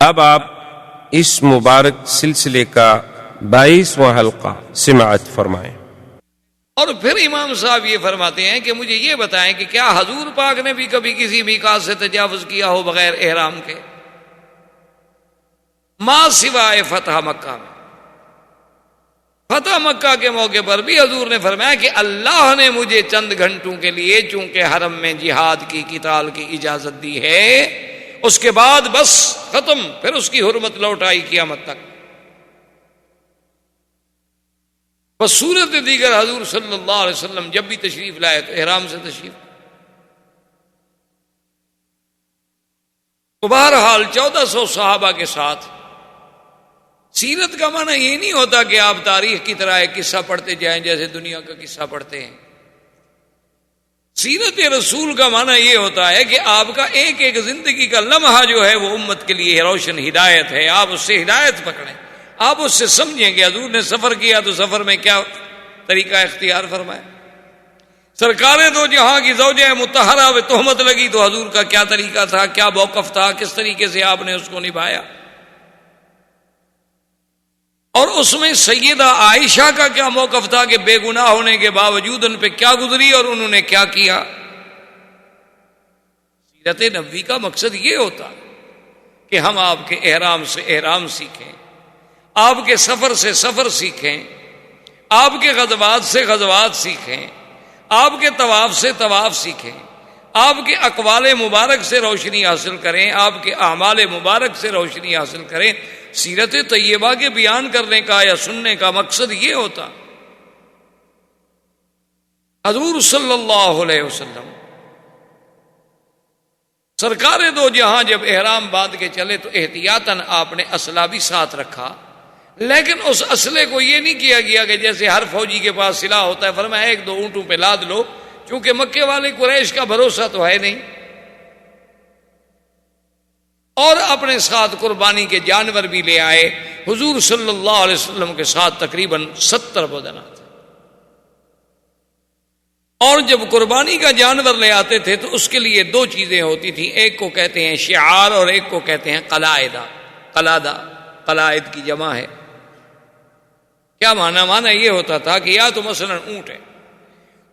اب آپ اس مبارک سلسلے کا 22واں حلقہ سماعت فرمائیں۔ اور پھر امام صاحب یہ فرماتے ہیں کہ مجھے یہ بتائیں کہ کیا حضور پاک نے بھی کبھی کسی میقات سے تجاوز کیا ہو بغیر احرام کے؟ ما سوائے فتح مکہ میں۔ فتح مکہ کے موقع پر بھی حضور نے فرمایا کہ اللہ نے مجھے چند گھنٹوں کے لیے چونکہ حرم میں جہاد کی قتال کی اجازت دی ہے، اس کے بعد بس ختم، پھر اس کی حرمت لوٹ آئی قیامت تک۔ بس صورت دیگر حضور صلی اللہ علیہ وسلم جب بھی تشریف لائے تو احرام سے تشریف۔ تو بہرحال 1400 صحابہ کے ساتھ سیرت کا معنی یہ نہیں ہوتا کہ آپ تاریخ کی طرح ایک قصہ پڑھتے جائیں جیسے دنیا کا قصہ پڑھتے ہیں۔ سیرت رسول کا معنی یہ ہوتا ہے کہ آپ کا ایک ایک زندگی کا لمحہ جو ہے وہ امت کے لیے روشن ہدایت ہے، آپ اس سے ہدایت پکڑیں، آپ اس سے سمجھیں کہ حضور نے سفر کیا تو سفر میں کیا طریقہ اختیار فرمایا، سرکار دو جہاں کی زوجہ مطہرہ میں تہمت لگی تو حضور کا کیا طریقہ تھا، کیا موقف تھا، کس طریقے سے آپ نے اس کو نبھایا، اور اس میں سیدہ عائشہ کا کیا موقف تھا کہ بے گناہ ہونے کے باوجود ان پہ کیا گزری اور انہوں نے کیا کیا۔ سیرت نبوی کا مقصد یہ ہوتا کہ ہم آپ کے احرام سے احرام سیکھیں، آپ کے سفر سے سفر سیکھیں، آپ کے غزوات سے غزوات سیکھیں، آپ کے طواف سے طواف سیکھیں، آپ کے اقوال مبارک سے روشنی حاصل کریں، آپ کے اعمال مبارک سے روشنی حاصل کریں۔ سیرت طیبہ کے بیان کرنے کا یا سننے کا مقصد یہ ہوتا۔ حضور صلی اللہ علیہ وسلم سرکار دو جہاں جب احرام باندھ کے چلے تو احتیاطاً آپ نے اسلحہ بھی ساتھ رکھا، لیکن اس اسلحے کو یہ نہیں کیا گیا کہ جیسے ہر فوجی کے پاس سلاح ہوتا ہے، فرمایا ایک دو اونٹوں پہ لاد لو، چونکہ مکے والے قریش کا بھروسہ تو ہے نہیں، اور اپنے ساتھ قربانی کے جانور بھی لے آئے۔ حضور صلی اللہ علیہ وسلم کے ساتھ تقریباً 70 بدنہ تھے، اور جب قربانی کا جانور لے آتے تھے تو اس کے لیے دو چیزیں ہوتی تھیں، ایک کو کہتے ہیں شعار اور ایک کو کہتے ہیں قلائدہ۔ قلائد کی جمع ہے۔ کیا معنی یہ ہوتا تھا کہ یا تو مثلا اونٹ ہے،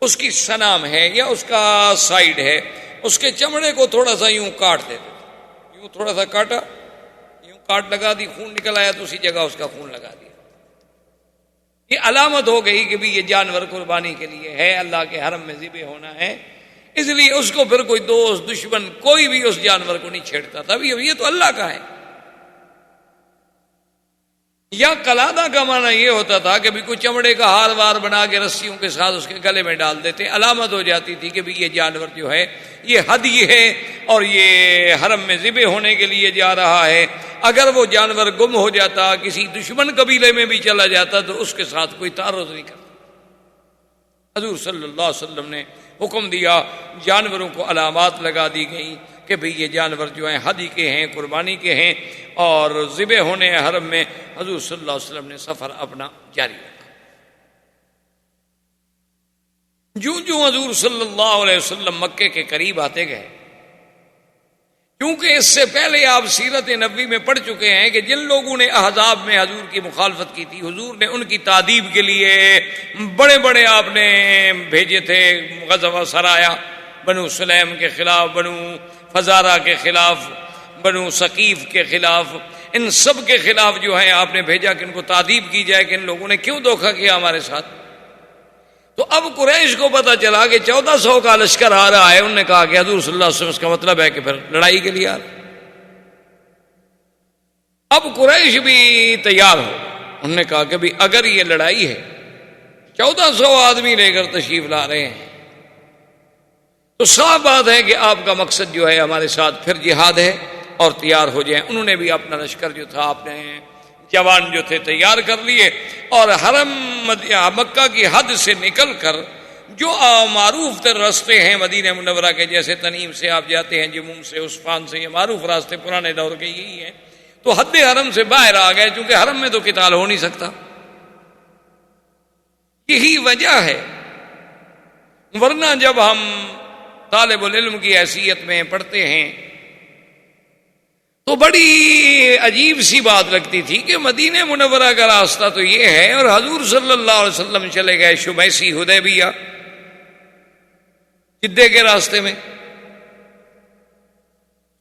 اس کی سنام ہے یا اس کا سائیڈ ہے، اس کے چمڑے کو تھوڑا سا یوں کاٹ دیتے، یوں تھوڑا سا کاٹا، یوں کاٹ لگا دی، خون نکل آیا تو اسی جگہ اس کا خون لگا دیا۔ یہ علامت ہو گئی کہ بھی یہ جانور قربانی کے لیے ہے، اللہ کے حرم میں ذبح ہونا ہے، اس لیے اس کو پھر کوئی دوست دشمن کوئی بھی اس جانور کو نہیں چھیڑتا تھا، یہ تو اللہ کا ہے۔ یا قلادہ کا معنی یہ ہوتا تھا کہ بھی کوئی چمڑے کا ہار وار بنا کے رسیوں کے ساتھ اس کے گلے میں ڈال دیتے، علامت ہو جاتی تھی کہ بھی یہ جانور جو ہے یہ ہدی ہے اور یہ حرم میں ذبح ہونے کے لیے جا رہا ہے۔ اگر وہ جانور گم ہو جاتا، کسی دشمن قبیلے میں بھی چلا جاتا تو اس کے ساتھ کوئی تعرض نہیں کرتا۔ حضور صلی اللہ علیہ وسلم نے حکم دیا، جانوروں کو علامات لگا دی گئیں کہ بھئی یہ جانور جو ہیں ہدی کے ہیں، قربانی کے ہیں، اور ذبح ہونے حرم میں۔ حضور صلی اللہ علیہ وسلم نے سفر اپنا جاری رکھا۔ جو حضور صلی اللہ علیہ وسلم مکے کے قریب آتے گئے، کیونکہ اس سے پہلے آپ سیرت نبوی میں پڑھ چکے ہیں کہ جن لوگوں نے احزاب میں حضور کی مخالفت کی تھی، حضور نے ان کی تادیب کے لیے بڑے بڑے آپ نے بھیجے تھے غزوہ سرایا، بنو سلیم کے خلاف، بنو فزارہ کے خلاف، بنو ثقیف کے خلاف، ان سب کے خلاف جو ہے آپ نے بھیجا کہ ان کو تادیب کی جائے کہ ان لوگوں نے کیوں دھوکہ کیا ہمارے ساتھ۔ تو اب قریش کو پتا چلا کہ 1400 کا لشکر آ رہا ہے، انہوں نے کہا کہ حضور صلی اللہ علیہ وسلم اس کا مطلب ہے کہ پھر لڑائی کے لیے آ رہا۔ اب قریش بھی تیار ہو، انہوں نے کہا کہ بھی اگر یہ لڑائی ہے، 1400 آدمی لے کر تشریف لا رہے ہیں، تو صاف بات ہے کہ آپ کا مقصد جو ہے ہمارے ساتھ پھر جہاد ہے، اور تیار ہو جائیں۔ انہوں نے بھی اپنا لشکر جو تھا، اپنے جوان جو تھے تیار کر لیے، اور حرم مکہ کی حد سے نکل کر جو معروف تر راستے ہیں مدینہ منورہ کے، جیسے تنعیم سے آپ جاتے ہیں، جموم سے، عثفان سے، یہ معروف راستے پرانے دور کے یہی ہیں، تو حد حرم سے باہر آ گئے، چونکہ حرم میں تو قتال ہو نہیں سکتا۔ یہی وجہ ہے، ورنہ جب ہم طالب العلم کی حیثیت میں پڑھتے ہیں تو بڑی عجیب سی بات لگتی تھی کہ مدینہ منورہ کا راستہ تو یہ ہے اور حضور صلی اللہ علیہ وسلم چلے گئے شمیسی حدیبیہ جدے کے راستے میں،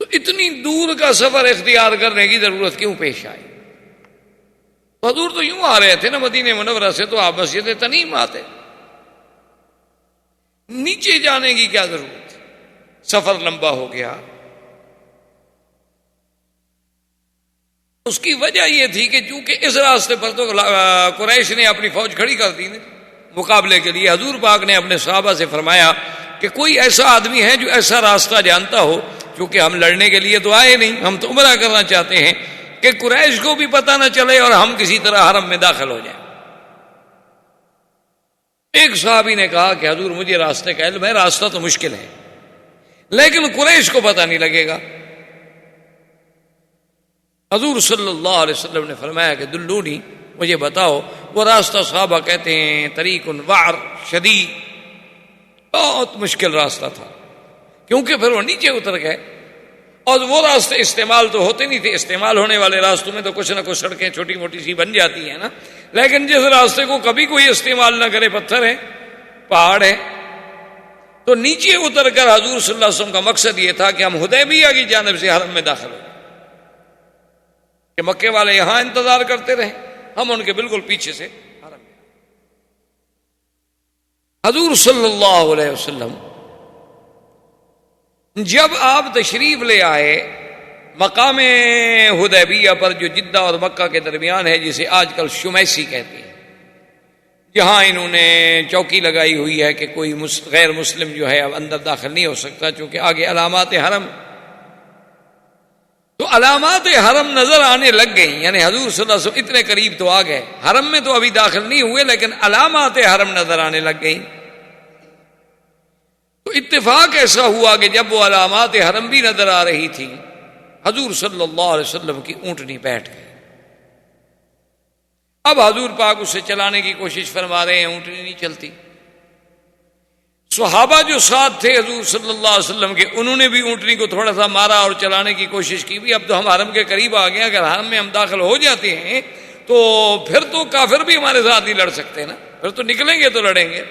تو اتنی دور کا سفر اختیار کرنے کی ضرورت کیوں پیش آئی؟ حضور تو یوں آ رہے تھے نا مدینہ منورہ سے، تو آپ مسجد تنعیم آتے، نیچے جانے کی کیا ضرورت تھی؟ سفر لمبا ہو گیا۔ اس کی وجہ یہ تھی کہ چونکہ اس راستے پر تو قریش نے اپنی فوج کھڑی کر دی مقابلے کے لیے، حضور پاک نے اپنے صحابہ سے فرمایا کہ کوئی ایسا آدمی ہے جو ایسا راستہ جانتا ہو، کیونکہ ہم لڑنے کے لیے تو آئے نہیں، ہم تو عمرہ کرنا چاہتے ہیں، کہ قریش کو بھی پتہ نہ چلے اور ہم کسی طرح حرم میں داخل ہو جائیں۔ ایک صحابی نے کہا کہ حضور مجھے راستے کا علم ہے، راستہ تو مشکل ہے لیکن قریش کو پتہ نہیں لگے گا۔ حضور صلی اللہ علیہ وسلم نے فرمایا کہ دلونی، مجھے بتاؤ وہ راستہ۔ صحابہ کہتے ہیں طریق وعر شدید، بہت مشکل راستہ تھا، کیونکہ پھر وہ نیچے اتر گئے اور وہ راستے استعمال تو ہوتے نہیں تھے، استعمال ہونے والے راستوں میں تو کچھ نہ کچھ سڑکیں چھوٹی موٹی سی بن جاتی ہیں نا، لیکن جس راستے کو کبھی کوئی استعمال نہ کرے، پتھر ہے، پہاڑ ہے، تو نیچے اتر کر حضور صلی اللہ علیہ وسلم کا مقصد یہ تھا کہ ہم حدیبیہ کی جانب سے حرم میں داخل ہو، کہ مکے والے یہاں انتظار کرتے رہے، ہم ان کے بالکل پیچھے سے حرم میں۔ حضور صلی اللہ علیہ وسلم جب آپ تشریف لے آئے مقام حدیبیہ پر، جو جدہ اور مکہ کے درمیان ہے، جسے آج کل شمیسی کہتے ہیں، جہاں انہوں نے چوکی لگائی ہوئی ہے کہ کوئی غیر مسلم جو ہے اب اندر داخل نہیں ہو سکتا، چونکہ آگے علامات حرم، تو علامات حرم نظر آنے لگ گئیں، یعنی حضور صلی اللہ علیہ وسلم اتنے قریب تو آ گئے، حرم میں تو ابھی داخل نہیں ہوئے لیکن علامات حرم نظر آنے لگ گئیں۔ تو اتفاق ایسا ہوا کہ جب وہ علامات حرم بھی نظر آ رہی تھی، حضور صلی اللہ علیہ وسلم کی اونٹنی بیٹھ گئی۔ اب حضور پاک اسے چلانے کی کوشش فرما رہے ہیں، اونٹنی نہیں چلتی۔ صحابہ جو ساتھ تھے حضور صلی اللہ علیہ وسلم کے، انہوں نے بھی اونٹنی کو تھوڑا سا مارا اور چلانے کی کوشش کی، بھی اب تو ہم حرم کے قریب آ گئے، اگر حرم میں ہم داخل ہو جاتے ہیں تو پھر تو کافر بھی ہمارے ساتھ نہیں لڑ سکتے نا، پھر تو نکلیں گے تو لڑیں گے۔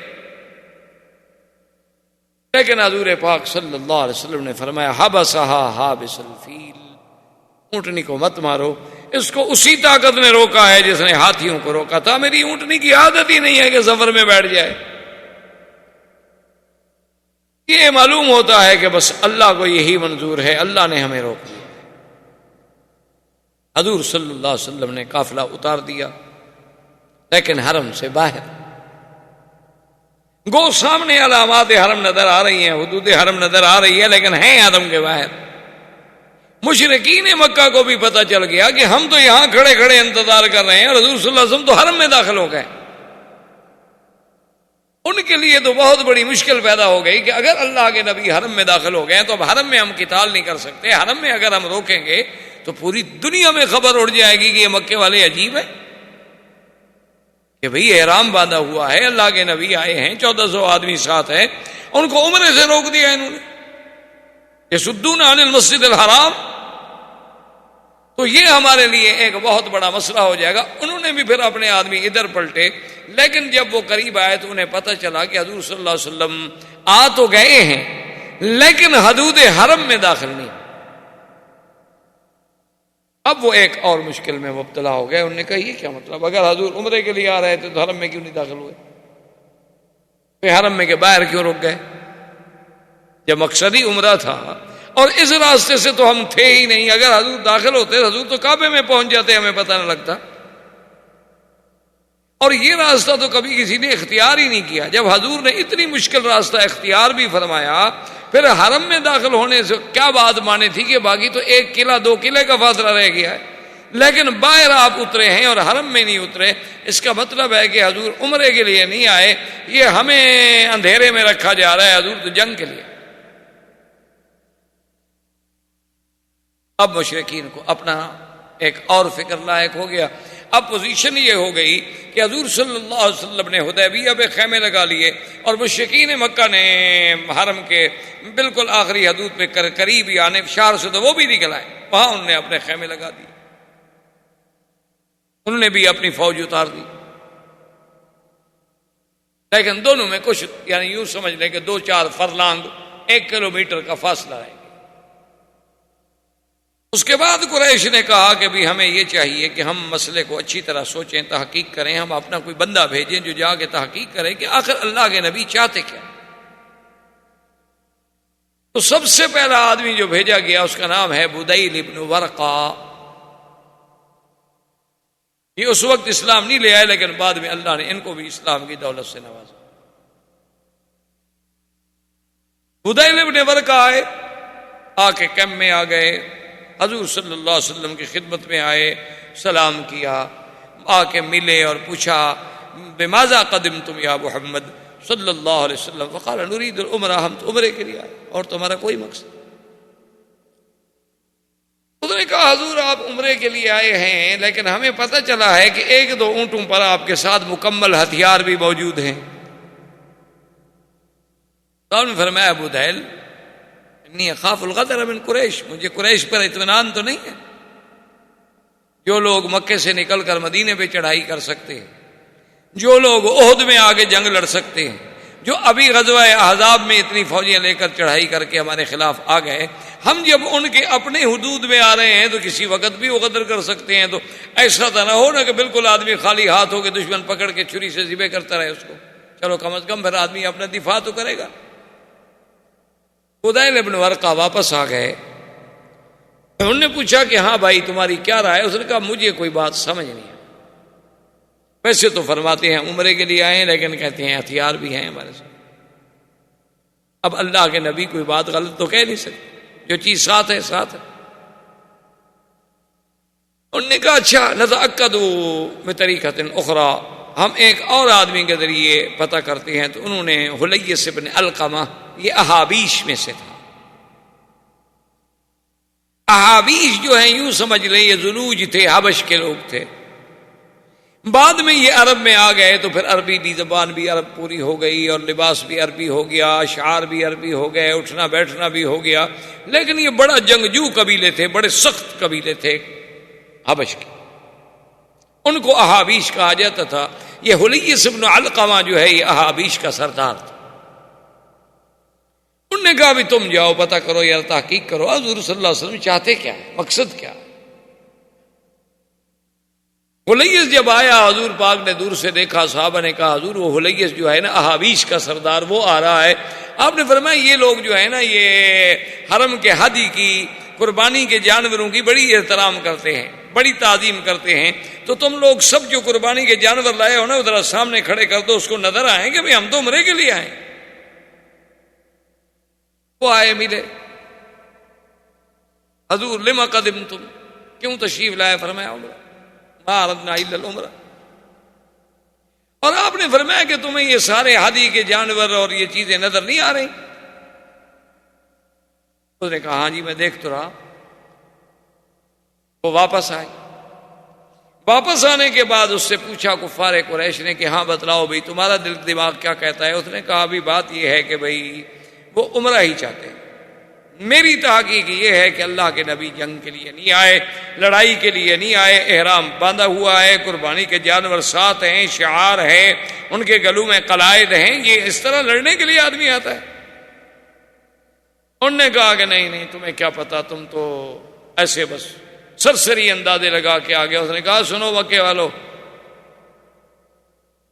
لیکن حضور پاک صلی اللہ علیہ وسلم نے فرمایا حبسھا حابس الفیل، اونٹنی کو مت مارو، اس کو اسی طاقت نے روکا ہے جس نے ہاتھیوں کو روکا تھا، میری اونٹنی کی عادت ہی نہیں ہے کہ سفر میں بیٹھ جائے۔ یہ معلوم ہوتا ہے کہ بس اللہ کو یہی منظور ہے، اللہ نے ہمیں روک دیا۔ حضور صلی اللہ علیہ وسلم نے قافلہ اتار دیا، لیکن حرم سے باہر گو سامنے علامات حرم نظر آ رہی ہیں، حدود حرم نظر آ رہی ہے، لیکن ہیں حرم کے باہر۔ مشرکین مکہ کو بھی پتہ چل گیا کہ ہم تو یہاں کھڑے کھڑے انتظار کر رہے ہیں اور حضور صلی اللہ علیہ وسلم تو حرم میں داخل ہو گئے۔ ان کے لیے تو بہت بڑی مشکل پیدا ہو گئی کہ اگر اللہ کے نبی حرم میں داخل ہو گئے تو اب حرم میں ہم قتال نہیں کر سکتے، حرم میں اگر ہم روکیں گے تو پوری دنیا میں خبر اڑ جائے گی کہ یہ مکے والے عجیب ہیں، کہ بھئی احرام باندھا ہوا ہے، اللہ کے نبی آئے ہیں، 1400 آدمی ساتھ ہیں، ان کو عمرے سے روک دیا انہوں نے، یصدون عن المسجد الحرام، تو یہ ہمارے لیے ایک بہت بڑا مسئلہ ہو جائے گا۔ انہوں نے بھی پھر اپنے آدمی ادھر پلٹے، لیکن جب وہ قریب آئے تو انہیں پتہ چلا کہ حضور صلی اللہ علیہ وسلم آ تو گئے ہیں لیکن حدود حرم میں داخل نہیں۔ اب وہ ایک اور مشکل میں مبتلا ہو گئے، انہوں نے کہا یہ کیا مطلب، اگر حضور عمرے کے لیے آ رہے تھے تو حرم میں کیوں نہیں داخل ہوئے، پھر حرم میں کے باہر کیوں رک گئے جب مقصد ہی عمرہ تھا، اور اس راستے سے تو ہم تھے ہی نہیں، اگر حضور داخل ہوتے حضور تو کعبے میں پہنچ جاتے، ہمیں پتہ نہ لگتا، اور یہ راستہ تو کبھی کسی نے اختیار ہی نہیں کیا۔ جب حضور نے اتنی مشکل راستہ اختیار بھی فرمایا، پھر حرم میں داخل ہونے سے کیا بات مانے تھی کہ باقی تو 1 قلعہ 2 قلعے کا فاصلہ رہ گیا ہے، لیکن باہر آپ اترے ہیں اور حرم میں نہیں اترے، اس کا مطلب ہے کہ حضور عمرے کے لیے نہیں آئے، یہ ہمیں اندھیرے میں رکھا جا رہا ہے، حضور تو جنگ کے لیے۔ اب مشرکین کو اپنا ایک اور فکر لاحق ہو گیا، اب پوزیشن یہ ہو گئی کہ حضور صلی اللہ علیہ وسلم نے حدیبیہ پہ خیمے لگا لیے اور مشرکین مکہ نے حرم کے بالکل آخری حدود پہ قریب ہی آنے، شہر سے تو وہ بھی نکل آئے، وہاں انہوں نے اپنے خیمے لگا دیے، انہوں نے بھی اپنی فوج اتار دی، لیکن دونوں میں کچھ یعنی یوں سمجھ لیں کہ 2-4 فرلانگ 1 کلومیٹر کا فاصلہ ہے۔ اس کے بعد قریش نے کہا کہ بھی ہمیں یہ چاہیے کہ ہم مسئلے کو اچھی طرح سوچیں، تحقیق کریں، ہم اپنا کوئی بندہ بھیجیں جو جا کے تحقیق کرے کہ آخر اللہ کے نبی چاہتے کیا۔ تو سب سے پہلا آدمی جو بھیجا گیا اس کا نام ہے بدیل ابن ورقہ۔ یہ اس وقت اسلام نہیں لے آئے، لیکن بعد میں اللہ نے ان کو بھی اسلام کی دولت سے نوازا۔ بدیل ابن ورقہ آئے، آ کے کیمپ میں آ گئے، حضور صلی اللہ علیہ وسلم کی خدمت میں آئے، سلام کیا، آ کے ملے اور پوچھا بماذا قدمتم یا محمد صلی اللہ علیہ وسلم، فقال نريد العمرہ، ہم تو عمرے کے لیے آئے اور تمہارا کوئی مقصد۔ انہوں نے کہا حضور آپ عمرے کے لیے آئے ہیں، لیکن ہمیں پتہ چلا ہے کہ 1-2 اونٹوں پر آپ کے ساتھ مکمل ہتھیار بھی موجود ہیں۔ تو انہوں نے فرمایا بدیل انی اخاف الغدر من قریش، مجھے قریش پر اطمینان تو نہیں ہے، جو لوگ مکے سے نکل کر مدینے پہ چڑھائی کر سکتے ہیں، جو لوگ احد میں آگے جنگ لڑ سکتے ہیں، جو ابھی غزوہ احزاب میں اتنی فوجیں لے کر چڑھائی کر کے ہمارے خلاف آ گئے، ہم جب ان کے اپنے حدود میں آ رہے ہیں تو کسی وقت بھی وہ غدر کر سکتے ہیں۔ تو ایسا تو نہ ہو نا کہ بالکل آدمی خالی ہاتھ ہو کے دشمن پکڑ کے چھری سے ذبح کرتا رہے اس کو، چلو کم از کم پھر آدمی اپنا دفاع تو کرے گا۔ بدیل ابن ورقہ واپس آ گئے، انہوں نے پوچھا کہ ہاں بھائی تمہاری کیا رائے؟ اس نے کہا مجھے کوئی بات سمجھ نہیں ہے، ویسے تو فرماتے ہیں عمرے کے لیے آئے ہیں، لیکن کہتے ہیں ہتھیار بھی ہیں ہمارے ساتھ۔ اب اللہ کے نبی کوئی بات غلط تو کہہ نہیں سکتے، جو چیز ساتھ ہے ساتھ ہے۔ انہوں نے کہا اچھا نتأکدوا بطریقۃ اخری، ہم ایک اور آدمی کے ذریعے پتہ کرتے ہیں۔ تو انہوں نے حلیس بن علقمہ، یہ احابیش میں سے تھا۔ احابیش جو ہیں یوں سمجھ لیں یہ زنوج تھے، حبش کے لوگ تھے، بعد میں یہ عرب میں آ گئے تو پھر عربی بھی زبان بھی عرب پوری ہو گئی اور لباس بھی عربی ہو گیا، اشعار بھی عربی ہو گئے، اٹھنا بیٹھنا بھی ہو گیا، لیکن یہ بڑا جنگجو قبیلے تھے، بڑے سخت قبیلے تھے حبش کے، ان کو احابیش کہا جاتا تھا۔ یہ حلیس بن علقمہ جو ہے یہ احابیش کا سردار تھا۔ انہوں نے کہا بھی تم جاؤ پتہ کرو یار، تحقیق کرو حضور صلی اللہ علیہ وسلم چاہتے کیا ہے، مقصد کیا ہے۔ حلیس جب آیا حضور پاک نے دور سے دیکھا، صحابہ نے کہا حضور وہ حلیس جو ہے نا احابیش کا سردار وہ آ رہا ہے۔ آپ نے فرمایا یہ لوگ جو ہے نا یہ حرم کے ہدی کی، قربانی کے جانوروں کی بڑی احترام کرتے ہیں، بڑی تعظیم کرتے ہیں، تو تم لوگ سب جو قربانی کے جانور لائے ہو نا ذرا سامنے کھڑے کر دو، اس کو نظر آئیں کہ بھئی ہم تو عمرے کے لیے آئے۔ وہ آئے ملے، حضور لما قدمتم، کیوں تشریف لائے؟ فرمایا عمرہ، ما اردنا الا العمرہ۔ اور آپ نے فرمایا کہ تمہیں یہ سارے ہدی کے جانور اور یہ چیزیں نظر نہیں آ رہی؟ اس نے کہا ہاں جی میں دیکھ تو رہا۔ وہ واپس آئے، واپس آنے کے بعد اس سے پوچھا کفار قریش نے کہ ہاں بتلاؤ بھائی تمہارا دل دماغ کیا کہتا ہے؟ اس نے کہا بھی بات یہ ہے کہ بھائی وہ عمرہ ہی چاہتے ہیں، میری تحقیق یہ ہے کہ اللہ کے نبی جنگ کے لیے نہیں آئے، لڑائی کے لیے نہیں آئے، احرام باندھا ہوا ہے، قربانی کے جانور ساتھ ہیں، شعار ہے، ان کے گلوں میں قلائد ہیں، یہ اس طرح لڑنے کے لیے آدمی آتا ہے۔ انہوں نے کہا کہ نہیں نہیں تمہیں کیا پتا، تم تو ایسے بس سرسری اندازے لگا کے آ گیا۔ اس نے کہا سنو مکے والو،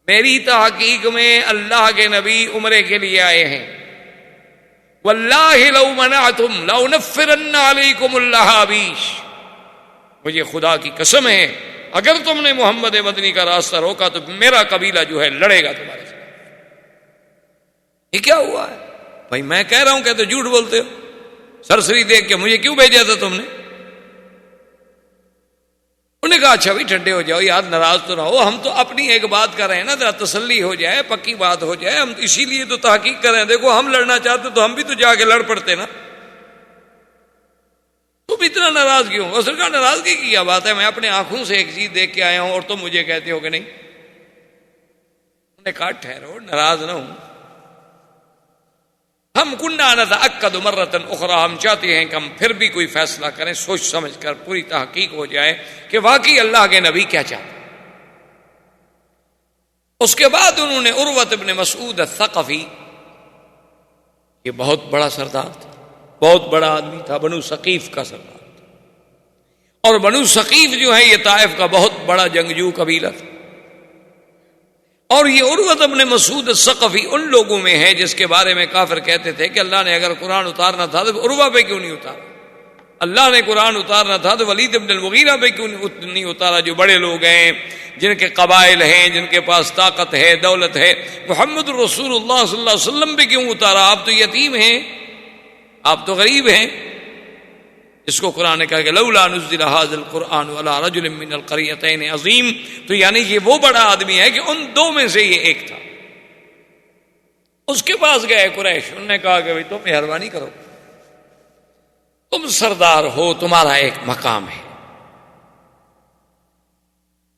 میری تحقیق میں اللہ کے نبی عمرے کے لیے آئے ہیں، واللہ لو منعتم لأنفرن علیکم الأحابیش، مجھے خدا کی قسم ہے اگر تم نے محمد مدنی کا راستہ روکا تو میرا قبیلہ جو ہے لڑے گا تمہارے ساتھ۔ یہ کیا ہوا ہے بھائی؟ میں کہہ رہا ہوں کہ تو جھوٹ بولتے ہو، سرسری دیکھ کے مجھے کیوں بھیجا تھا تم نے؟ انہوں نے کہا اچھا بھی ٹھنڈے ہو جاؤ یار، ناراض تو نہ ہو، ہم تو اپنی ایک بات کر رہے ہیں نا، ذرا تسلی ہو جائے، پکی بات ہو جائے، ہم اسی لیے تو تحقیق کر رہے ہیں۔ دیکھو ہم لڑنا چاہتے تو ہم بھی تو جا کے لڑ پڑتے نا، تم اتنا ناراض کیوں؟ اس نے کہا ناراضگی کی کیا بات ہے، میں اپنے آنکھوں سے ایک چیز دیکھ کے آیا ہوں اور تم مجھے کہتے ہو کہ نہیں۔ انہوں نے کہا ٹھہرو، ناراض نہ ہوں، ہم کننا نتأکد مرۃ اخری، ہم چاہتے ہیں کہ ہم پھر بھی کوئی فیصلہ کریں، سوچ سمجھ کر پوری تحقیق ہو جائے کہ واقعی اللہ کے نبی کیا چاہتے ہیں۔ اس کے بعد انہوں نے عروۃ ابن مسعود الثقفی، یہ بہت بڑا سردار تھا، بہت بڑا آدمی تھا، بنو ثقیف کا سردار تھا، اور بنو ثقیف جو ہے یہ طائف کا بہت بڑا جنگجو قبیلہ تھا، اور یہ عروۃ ابن مسعود الثقفی ان لوگوں میں ہے جس کے بارے میں کافر کہتے تھے کہ اللہ نے اگر قرآن اتارنا تھا تو عروہ پہ کیوں نہیں اتارا، اللہ نے قرآن اتارنا تھا تو ولید ابن المغیرہ پہ کیوں نہیں اتارا، جو بڑے لوگ ہیں، جن کے قبائل ہیں، جن کے پاس طاقت ہے، دولت ہے، محمد رسول اللہ صلی اللہ علیہ وسلم پہ کیوں اتارا، آپ تو یتیم ہیں، آپ تو غریب ہیں۔ اس کو قرآن نے کہا کہ لولا نزل هذا القرآن على رجل من القريتين عظیم، تو یعنی یہ وہ بڑا آدمی ہے کہ ان دو میں سے یہ ایک تھا۔ اس کے پاس گئے قریش، انہوں نے کہا کہ بھائی تم مہربانی کرو، تم سردار ہو، تمہارا ایک مقام ہے،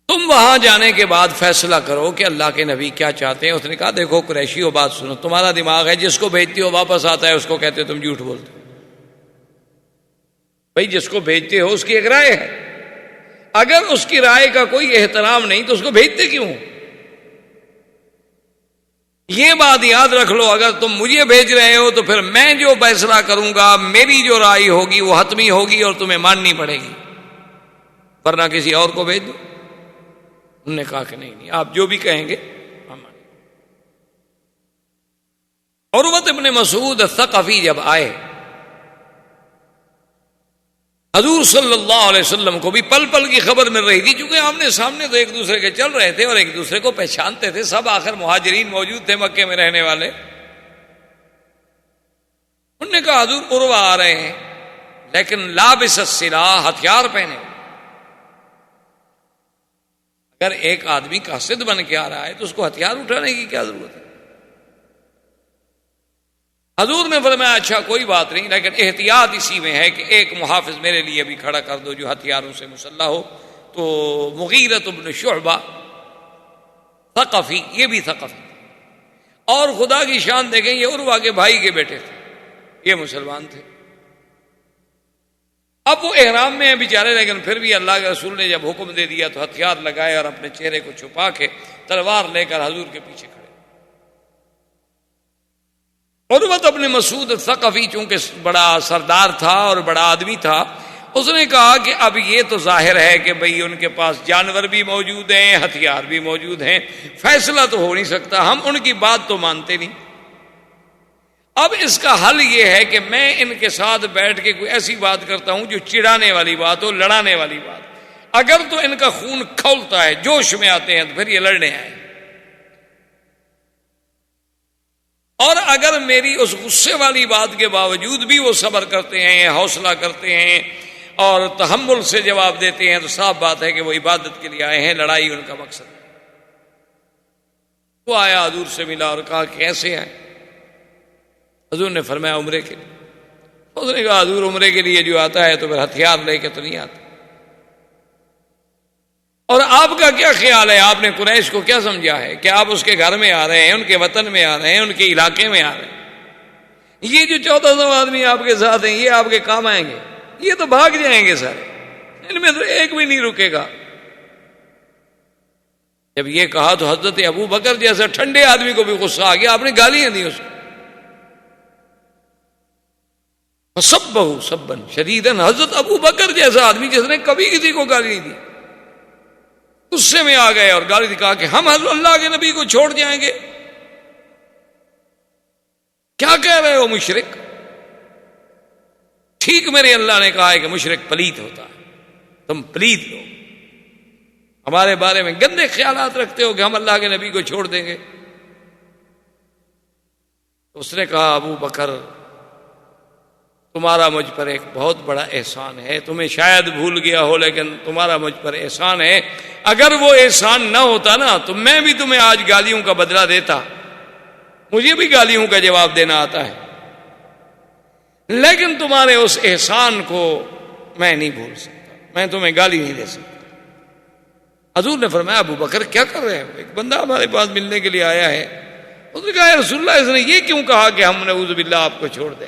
تم وہاں جانے کے بعد فیصلہ کرو کہ اللہ کے نبی کیا چاہتے ہیں۔ اس نے کہا دیکھو قریشیو، بات سنو، تمہارا دماغ ہے، جس کو بھیجتے ہو واپس آتا ہے، اس کو کہتے ہو تم جھوٹ بولتے ہو۔ بھائی جس کو بھیجتے ہو اس کی ایک رائے ہے، اگر اس کی رائے کا کوئی احترام نہیں تو اس کو بھیجتے کیوں؟ یہ بات یاد رکھ لو، اگر تم مجھے بھیج رہے ہو تو پھر میں جو فیصلہ کروں گا، میری جو رائے ہوگی وہ حتمی ہوگی اور تمہیں ماننی پڑے گی، ورنہ کسی اور کو بھیج دو۔ انہوں نے کہا کہ نہیں، آپ جو بھی کہیں گے ہم مانیں گے۔ عروۃ ابن مسعود الثقفی جب آئے، حضور صلی اللہ علیہ وسلم کو بھی پل پل کی خبر مل رہی تھی، چونکہ آمنے سامنے تو ایک دوسرے کے چل رہے تھے اور ایک دوسرے کو پہچانتے تھے، سب آخر مہاجرین موجود تھے مکے میں رہنے والے۔ انہوں نے کہا حضور عروہ آ رہے ہیں، لیکن لابس السلاح، ہتھیار پہنے۔ اگر ایک آدمی قاصد بن کے آ رہا ہے تو اس کو ہتھیار اٹھانے کی کیا ضرورت ہے؟ حضور نے فرمایا اچھا کوئی بات نہیں، لیکن احتیاط اسی میں ہے کہ ایک محافظ میرے لیے بھی کھڑا کر دو جو ہتھیاروں سے مسلح ہو۔ تو مغیرۃ بن شعبہ ثقفی، یہ بھی ثقفی، اور خدا کی شان دیکھیں یہ عروہ کے بھائی کے بیٹے تھے، یہ مسلمان تھے۔ اب وہ احرام میں ہیں بیچارے، لیکن پھر بھی اللہ کے رسول نے جب حکم دے دیا تو ہتھیار لگائے اور اپنے چہرے کو چھپا کے تلوار لے کر حضور کے پیچھے کھڑے۔ عروۃ ابن مسعود الثقفی چونکہ بڑا سردار تھا اور بڑا آدمی تھا، اس نے کہا کہ اب یہ تو ظاہر ہے کہ بھئی ان کے پاس جانور بھی موجود ہیں، ہتھیار بھی موجود ہیں، فیصلہ تو ہو نہیں سکتا، ہم ان کی بات تو مانتے نہیں۔ اب اس کا حل یہ ہے کہ میں ان کے ساتھ بیٹھ کے کوئی ایسی بات کرتا ہوں جو چڑانے والی بات ہو، لڑانے والی بات۔ اگر تو ان کا خون کھولتا ہے، جوش میں آتے ہیں، تو پھر یہ لڑنے آئے، اور اگر میری اس غصے والی بات کے باوجود بھی وہ صبر کرتے ہیں، حوصلہ کرتے ہیں اور تحمل سے جواب دیتے ہیں، تو صاف بات ہے کہ وہ عبادت کے لیے آئے ہیں، لڑائی ان کا مقصد ہے۔ وہ آیا حضور سے ملا اور کہا کیسے آئے؟ حضور نے فرمایا عمرے کے لیے۔ اس نے کہا حضور عمرے کے لیے جو آتا ہے تو پھر ہتھیار لے کے تو نہیں آتا، اور آپ کا کیا خیال ہے، آپ نے قریش کو کیا سمجھا ہے کہ آپ اس کے گھر میں آ رہے ہیں، ان کے وطن میں آ رہے ہیں، ان کے علاقے میں آ رہے ہیں، یہ جو 1400 آدمی آپ کے ساتھ ہیں یہ آپ کے کام آئیں گے؟ یہ تو بھاگ جائیں گے سارے، ان میں تو ایک بھی نہیں رکے گا۔ جب یہ کہا تو حضرت ابو بکر جیسا ٹھنڈے آدمی کو بھی غصہ آ گیا، آپ نے گالیاں دی اس کو، فصبہ سبا شدیدا، حضرت ابو بکر جیسا آدمی جس نے کبھی کسی کو گالی نہیں دی، غصے میں آ گئے اور گالی دی، کہا کہ ہم حضرت اللہ کے نبی کو چھوڑ جائیں گے؟ کیا کہہ رہے ہو مشرک؟ ٹھیک میرے اللہ نے کہا ہے کہ مشرک پلیت ہوتا ہے، تم پلیت لوگ ہمارے بارے میں گندے خیالات رکھتے ہو کہ ہم اللہ کے نبی کو چھوڑ دیں گے۔ اس نے کہا ابو بکر تمہارا مجھ پر ایک بہت بڑا احسان ہے، تمہیں شاید بھول گیا ہو لیکن تمہارا مجھ پر احسان ہے، اگر وہ احسان نہ ہوتا نا تو میں بھی تمہیں آج گالیوں کا بدلہ دیتا، مجھے بھی گالیوں کا جواب دینا آتا ہے، لیکن تمہارے اس احسان کو میں نہیں بھول سکتا، میں تمہیں گالی نہیں دے سکتا۔ حضور نے فرمایا ابو بکر کیا کر رہے ہو؟ ایک بندہ ہمارے پاس ملنے کے لیے آیا ہے اس نے کہا یا رسول اللہ اس نے یہ کیوں کہا کہ ہم نعوذ باللہ آپ کو چھوڑ دیں؟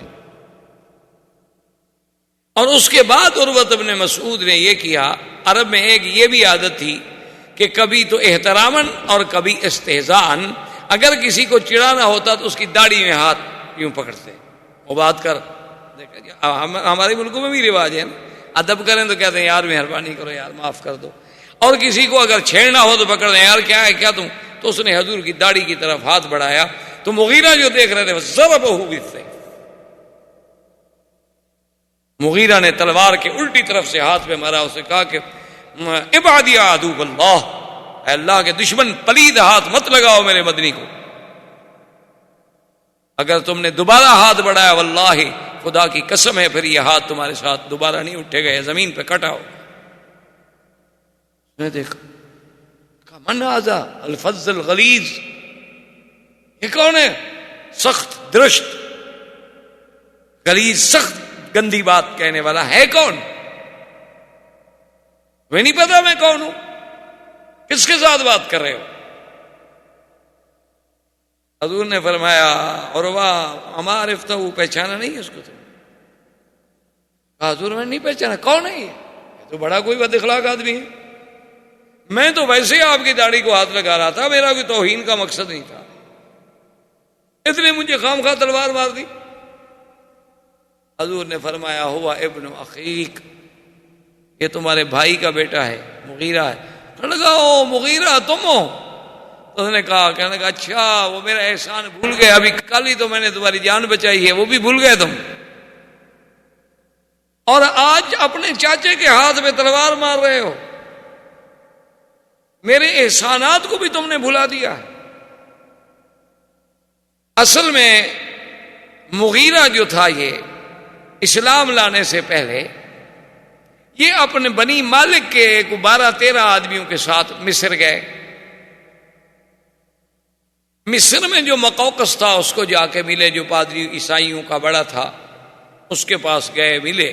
اور اس کے بعد عروۃ بن مسعود نے یہ کیا، عرب میں ایک یہ بھی عادت تھی کہ کبھی تو احتراماً اور کبھی استہزاءً اگر کسی کو چڑھانا ہوتا تو اس کی داڑھی میں ہاتھ یوں پکڑتے، وہ بات کر دیکھا جی ہمارے ملکوں میں بھی رواج ہے نا، ادب کریں تو کہتے ہیں یار مہربانی کرو یار معاف کر دو، اور کسی کو اگر چھیڑنا ہو تو پکڑ دیں یار کیا ہے کیا تم، تو اس نے حضور کی داڑھی کی طرف ہاتھ بڑھایا تو مغیرہ جو دیکھ رہے تھے ضربہ بالسیف، مغیرہ نے تلوار کے الٹی طرف سے ہاتھ پہ مارا، اسے کہا کہ ابعد یا عدو اللہ، اے اللہ کے دشمن پلید ہاتھ مت لگاؤ میرے مدنی کو، اگر تم نے دوبارہ ہاتھ بڑھایا واللہ خدا کی قسم ہے پھر یہ ہاتھ تمہارے ساتھ دوبارہ نہیں اٹھے گئے، زمین پہ کٹا ہو۔ میں دیکھا من ھذا الفظ الغلیظ، یہ کون ہے؟ سخت درشت غلیظ سخت گندی بات کہنے والا ہے کون؟ میں نہیں پتا میں کون ہوں، کس کے ساتھ بات کر رہے ہو؟ حضور نے فرمایا عروہ اما عرفتہ، پہچانا نہیں اس کو تم؟ کہا حضور میں نہیں پہچانا، کون ہے یہ تو بڑا کوئی بد اخلاق آدمی ہے، میں تو ویسے آپ کی داڑھی کو ہاتھ لگا رہا تھا، میرا کوئی توہین کا مقصد نہیں تھا، اس نے مجھے خام خواہ تلوار مار دی۔ حضور نے فرمایا ہوا ابن اخیک، یہ تمہارے بھائی کا بیٹا ہے مغیرہ ہے۔ کہنے لگا او مغیرہ تم ہو؟ اس نے کہا، کہنے لگا اچھا وہ میرا احسان بھول گئے، ابھی کل ہی تو میں نے تمہاری جان بچائی ہے، وہ بھی بھول گئے تم، اور آج اپنے چاچے کے ہاتھ میں تلوار مار رہے ہو، میرے احسانات کو بھی تم نے بھلا دیا۔ اصل میں مغیرہ جو تھا یہ اسلام لانے سے پہلے یہ اپنے بنی مالک کے 12-13 آدمیوں کے ساتھ مصر گئے۔ مصر میں جو مقوقس تھا اس کو جا کے ملے، جو پادری عیسائیوں کا بڑا تھا اس کے پاس گئے ملے،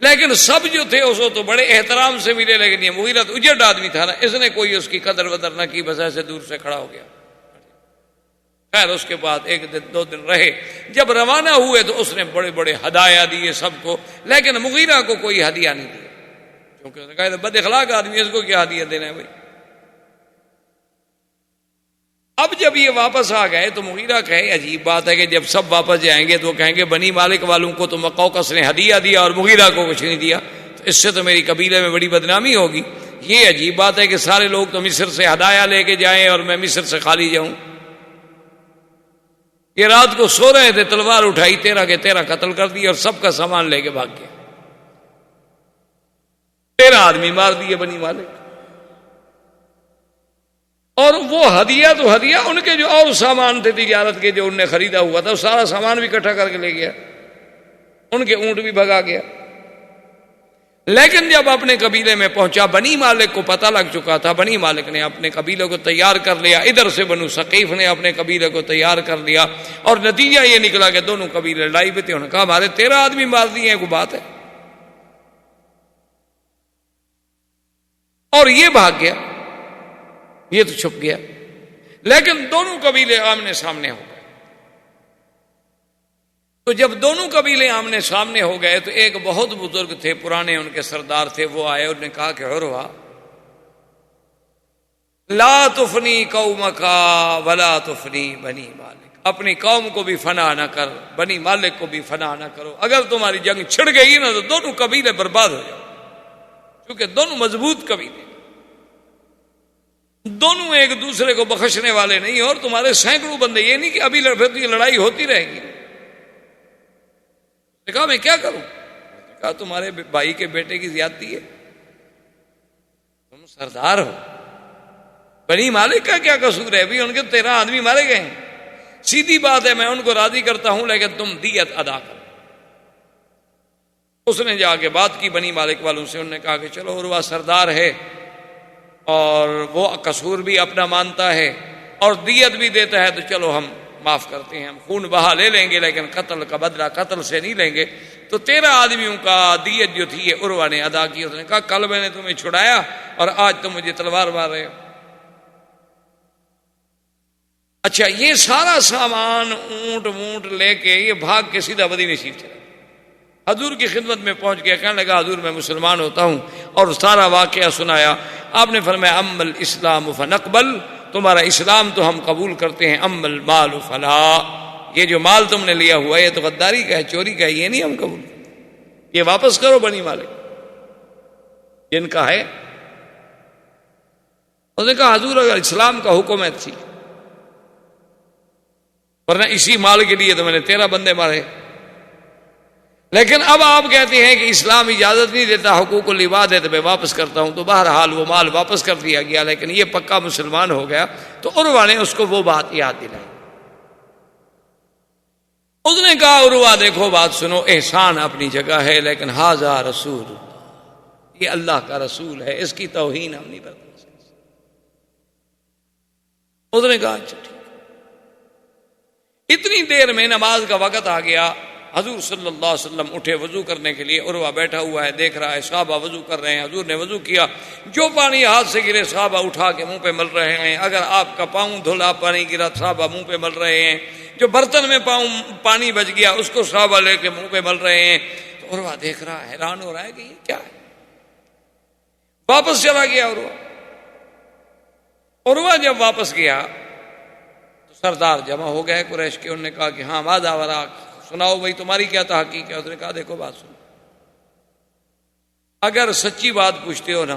لیکن سب جو تھے اس کو تو بڑے احترام سے ملے، لیکن یہ مغیرہ تو اجڑ آدمی تھا نا، اس نے کوئی اس کی قدر ودر نہ کی، بس ایسے دور سے کھڑا ہو گیا۔ خیر اس کے بعد 1-2 دن رہے، جب روانہ ہوئے تو اس نے بڑے بڑے ہدایہ دیے سب کو، لیکن مغیرہ کو کوئی ہدیہ نہیں دیا، کیونکہ اس نے کہا بد اخلاق آدمی ہے، اس کو کیا ہدیہ دینا ہے بھائی۔ اب جب یہ واپس آ گئے تو مغیرہ کہے عجیب بات ہے کہ جب سب واپس جائیں گے تو کہیں گے بنی مالک والوں کو تو مقوقس نے ہدیہ دیا اور مغیرہ کو کچھ نہیں دیا، تو اس سے تو میری قبیلے میں بڑی بدنامی ہوگی، یہ عجیب بات ہے کہ سارے لوگ تو مصر سے ہدایہ لے کے جائیں اور میں مصر سے خالی جاؤں۔ یہ رات کو سو رہے تھے، تلوار اٹھائی، 13 کے 13 قتل کر دی اور سب کا سامان لے کے بھاگ گیا، 13 آدمی مار دیے بنی مالک۔ اور وہ ہدیہ تو ہدیہ، ان کے جو اور سامان تھے تجارت کے جو انہوں نے خریدا ہوا تھا، سارا سامان بھی اکٹھا کر کے لے گیا، ان کے اونٹ بھی بھگا گیا۔ لیکن جب اپنے قبیلے میں پہنچا، بنی مالک کو پتہ لگ چکا تھا، بنی مالک نے اپنے قبیلے کو تیار کر لیا، ادھر سے بنو ثقیف نے اپنے قبیلے کو تیار کر لیا، اور نتیجہ یہ نکلا کہ دونوں قبیلے لڑائی پہ تھے۔ انہوں نے کہا ہمارے 13 آدمی مار دیے ہیں، کوئی بات ہے؟ اور یہ بھاگ گیا، یہ تو چھپ گیا، لیکن دونوں قبیلے آمنے سامنے ہو گئے۔ تو جب دونوں قبیلے آمنے سامنے ہو گئے تو ایک بہت بزرگ تھے، پرانے ان کے سردار تھے، وہ آئے، انہوں نے کہا کہ عروہ لا تفنی قومک ولا تفنی بنی مالک، اپنی قوم کو بھی فنا نہ کر، بنی مالک کو بھی فنا نہ کرو، اگر تمہاری جنگ چھڑ گئی نا تو دونوں قبیلے برباد ہو جائیں، کیونکہ دونوں مضبوط قبیلے، دونوں ایک دوسرے کو بخشنے والے نہیں، اور تمہارے سینکڑوں بندے، یہ نہیں کہ ابھی یہ لڑائی ہوتی رہے گی۔ کہا میں کیا کروں؟ کہا تمہارے بھائی کے بیٹے کی زیادتی ہے، تم سردار ہو، بنی مالک کا کیا قصور ہے؟ ابھی ان کے 13 آدمی مارے گئے ہیں، سیدھی بات ہے میں ان کو راضی کرتا ہوں، لیکن تم دیت ادا کرو۔ اس نے جا کے بات کی بنی مالک والوں سے، انہوں نے کہا کہ چلو عروہ سردار ہے اور وہ قصور بھی اپنا مانتا ہے اور دیت بھی دیتا ہے، تو چلو ہم معاف کرتے ہیں، ہم خون بہا لے لیں گے، لیکن قتل کا بدلہ قتل سے نہیں لیں گے۔ تو 13 آدمیوں کا دیت جو تھی یہ عروہ نے ادا کی۔ اس نے کہا کل میں نے تمہیں چھڑایا اور آج تم مجھے تلوار مار رہے ہو۔ اچھا، یہ سارا سامان اونٹ وونٹ لے کے یہ بھاگ کے سیدھا مدینے شریف چلا، حضور کی خدمت میں پہنچ گیا، کہنے لگا حضور میں مسلمان ہوتا ہوں، اور سارا واقعہ سنایا۔ آپ نے فرمایا اما الاسلام فنقبل، تمہارا اسلام تو ہم قبول کرتے ہیں، اما المال فلا، یہ جو مال تم نے لیا ہوا ہے یہ تو غداری کا ہے، چوری کا ہے، یہ نہیں ہم قبول کرتے، یہ واپس کرو بنی مالک جن کا ہے۔ اس نے کہا حضور اگر اسلام کا حکم ہے تھی، ورنہ اسی مال کے لیے تو میں نے 13 بندے مارے، لیکن اب آپ کہتے ہیں کہ اسلام اجازت نہیں دیتا، حقوق العباد ہے تو میں واپس کرتا ہوں، تو بہرحال وہ مال واپس کر دیا گیا، لیکن یہ پکا مسلمان ہو گیا۔ تو عروہ نے اس کو وہ بات یاد دلائی۔ اس نے کہا عروہ دیکھو بات سنو، احسان اپنی جگہ ہے، لیکن ھذا رسول اللہ، یہ اللہ کا رسول ہے، اس کی توہین ہم نہیں برداشت کر سکتے۔ اس نے کہا اچھا ٹھیک۔ اتنی دیر میں نماز کا وقت آ گیا، حضور صلی اللہ علیہ وسلم اٹھے وضو کرنے کے لیے، عروہ بیٹھا ہوا ہے دیکھ رہا ہے صحابہ وضو کر رہے ہیں، حضور نے وضو کیا، جو پانی ہاتھ سے گرے صحابہ اٹھا کے منہ پہ مل رہے ہیں، اگر آپ کا پاؤں دھلا پانی گرا صحابہ منہ پہ مل رہے ہیں، جو برتن میں پانی بچ گیا اس کو صحابہ لے کے منہ پہ مل رہے ہیں۔ تو عروہ دیکھ رہا ہے، حیران ہو رہا ہے کہ یہ کیا ہے، واپس چلا گیا عروہ۔ عروہ جب واپس گیا تو سردار جمع ہو گئے قریش کے، انہوں نے کہا کہ ہاں ماذا وراک، سناؤ بھائی تمہاری کیا تحقیق ہے۔ اس نے کہا دیکھو بات سنو، اگر سچی بات پوچھتے ہو نا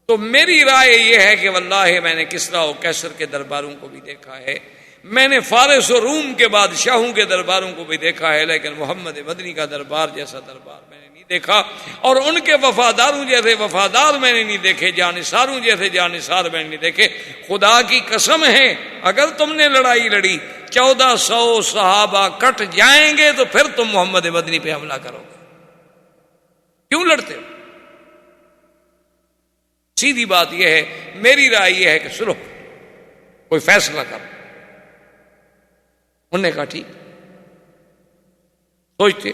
تو میری رائے یہ ہے کہ واللہ میں نے کسریٰ و قیصر کے درباروں کو بھی دیکھا ہے، میں نے فارس و روم کے بادشاہوں کے درباروں کو بھی دیکھا ہے، لیکن محمد مدنی کا دربار جیسا دربار میں نے نہیں دیکھا، اور ان کے وفاداروں جیسے وفادار میں نے نہیں دیکھے، جانثاروں جیسے جانثار میں نے نہیں دیکھے۔ خدا کی قسم ہے اگر تم نے لڑائی لڑی 1400 صحابہ کٹ جائیں گے تو پھر تم محمد مدنی پہ حملہ کرو گے، کیوں لڑتے ہو؟ سیدھی بات یہ ہے، میری رائے یہ ہے کہ سنو کوئی فیصلہ کرو۔ انہوں نے کہا ٹھیک، سوچتے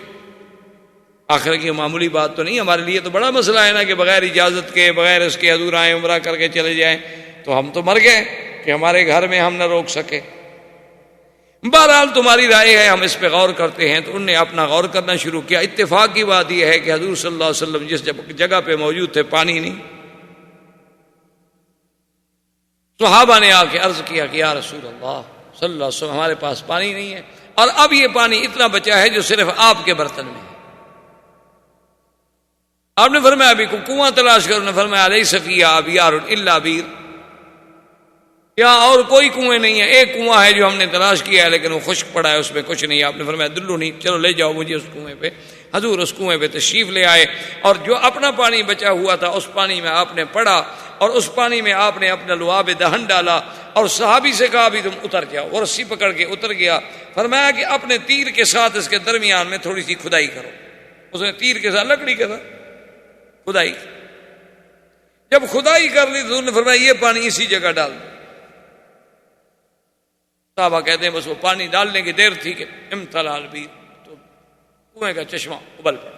آخر کی معمولی بات تو نہیں، ہمارے لیے تو بڑا مسئلہ ہے نا کہ بغیر اجازت کے بغیر اس کے حضور آئیں عمرہ کر کے چلے جائیں، تو ہم تو مر گئے کہ ہمارے گھر میں ہم نہ روک سکے۔ بہرحال تمہاری رائے ہے، ہم اس پہ غور کرتے ہیں۔ تو انہوں نے اپنا غور کرنا شروع کیا۔ اتفاق کی بات یہ ہے کہ حضور صلی اللہ علیہ وسلم جس جگہ پہ موجود تھے پانی نہیں۔ صحابہ نے آ کے عرض کیا کہ یا رسول اللہ صلی اللہ علیہ وسلم ہمارے پاس پانی نہیں ہے، اور اب یہ پانی اتنا بچا ہے جو صرف آپ کے برتن میں ہے۔ آپ نے فرمایا ابھی کو کنواں تلاش کرو، نے فرمایا الیس فیہا ابیار الا بیر، یہاں اور کوئی کنویں نہیں ہے، ایک کنواں ہے جو ہم نے تلاش کیا ہے لیکن وہ خشک پڑا ہے، اس میں کچھ نہیں ہے۔ آپ نے فرمایا دلو نہیں، چلو لے جاؤ مجھے اس کنویں پہ۔ حضور اس کنویں پہ تشریف لے آئے، اور جو اپنا پانی بچا ہوا تھا اس پانی میں آپ نے پڑا، اور اس پانی میں آپ نے اپنا لعاب دہن ڈالا، اور صحابی سے کہا بھی تم اتر جاؤ، اور رسی پکڑ کے اتر گیا۔ فرمایا کہ اپنے تیر کے ساتھ اس کے درمیان میں تھوڑی سی کھدائی کرو۔ اس نے تیر کے ساتھ لکڑی کے ساتھ کھدائی، جب کھدائی کر لی تو انہوں نے فرمایا یہ پانی اسی جگہ ڈال دو۔ صحابہ کہتے ہیں بس وہ پانی ڈالنے کی دیر تھی کہ امتلا البیر، تو کنویں کا چشمہ ابل پڑا۔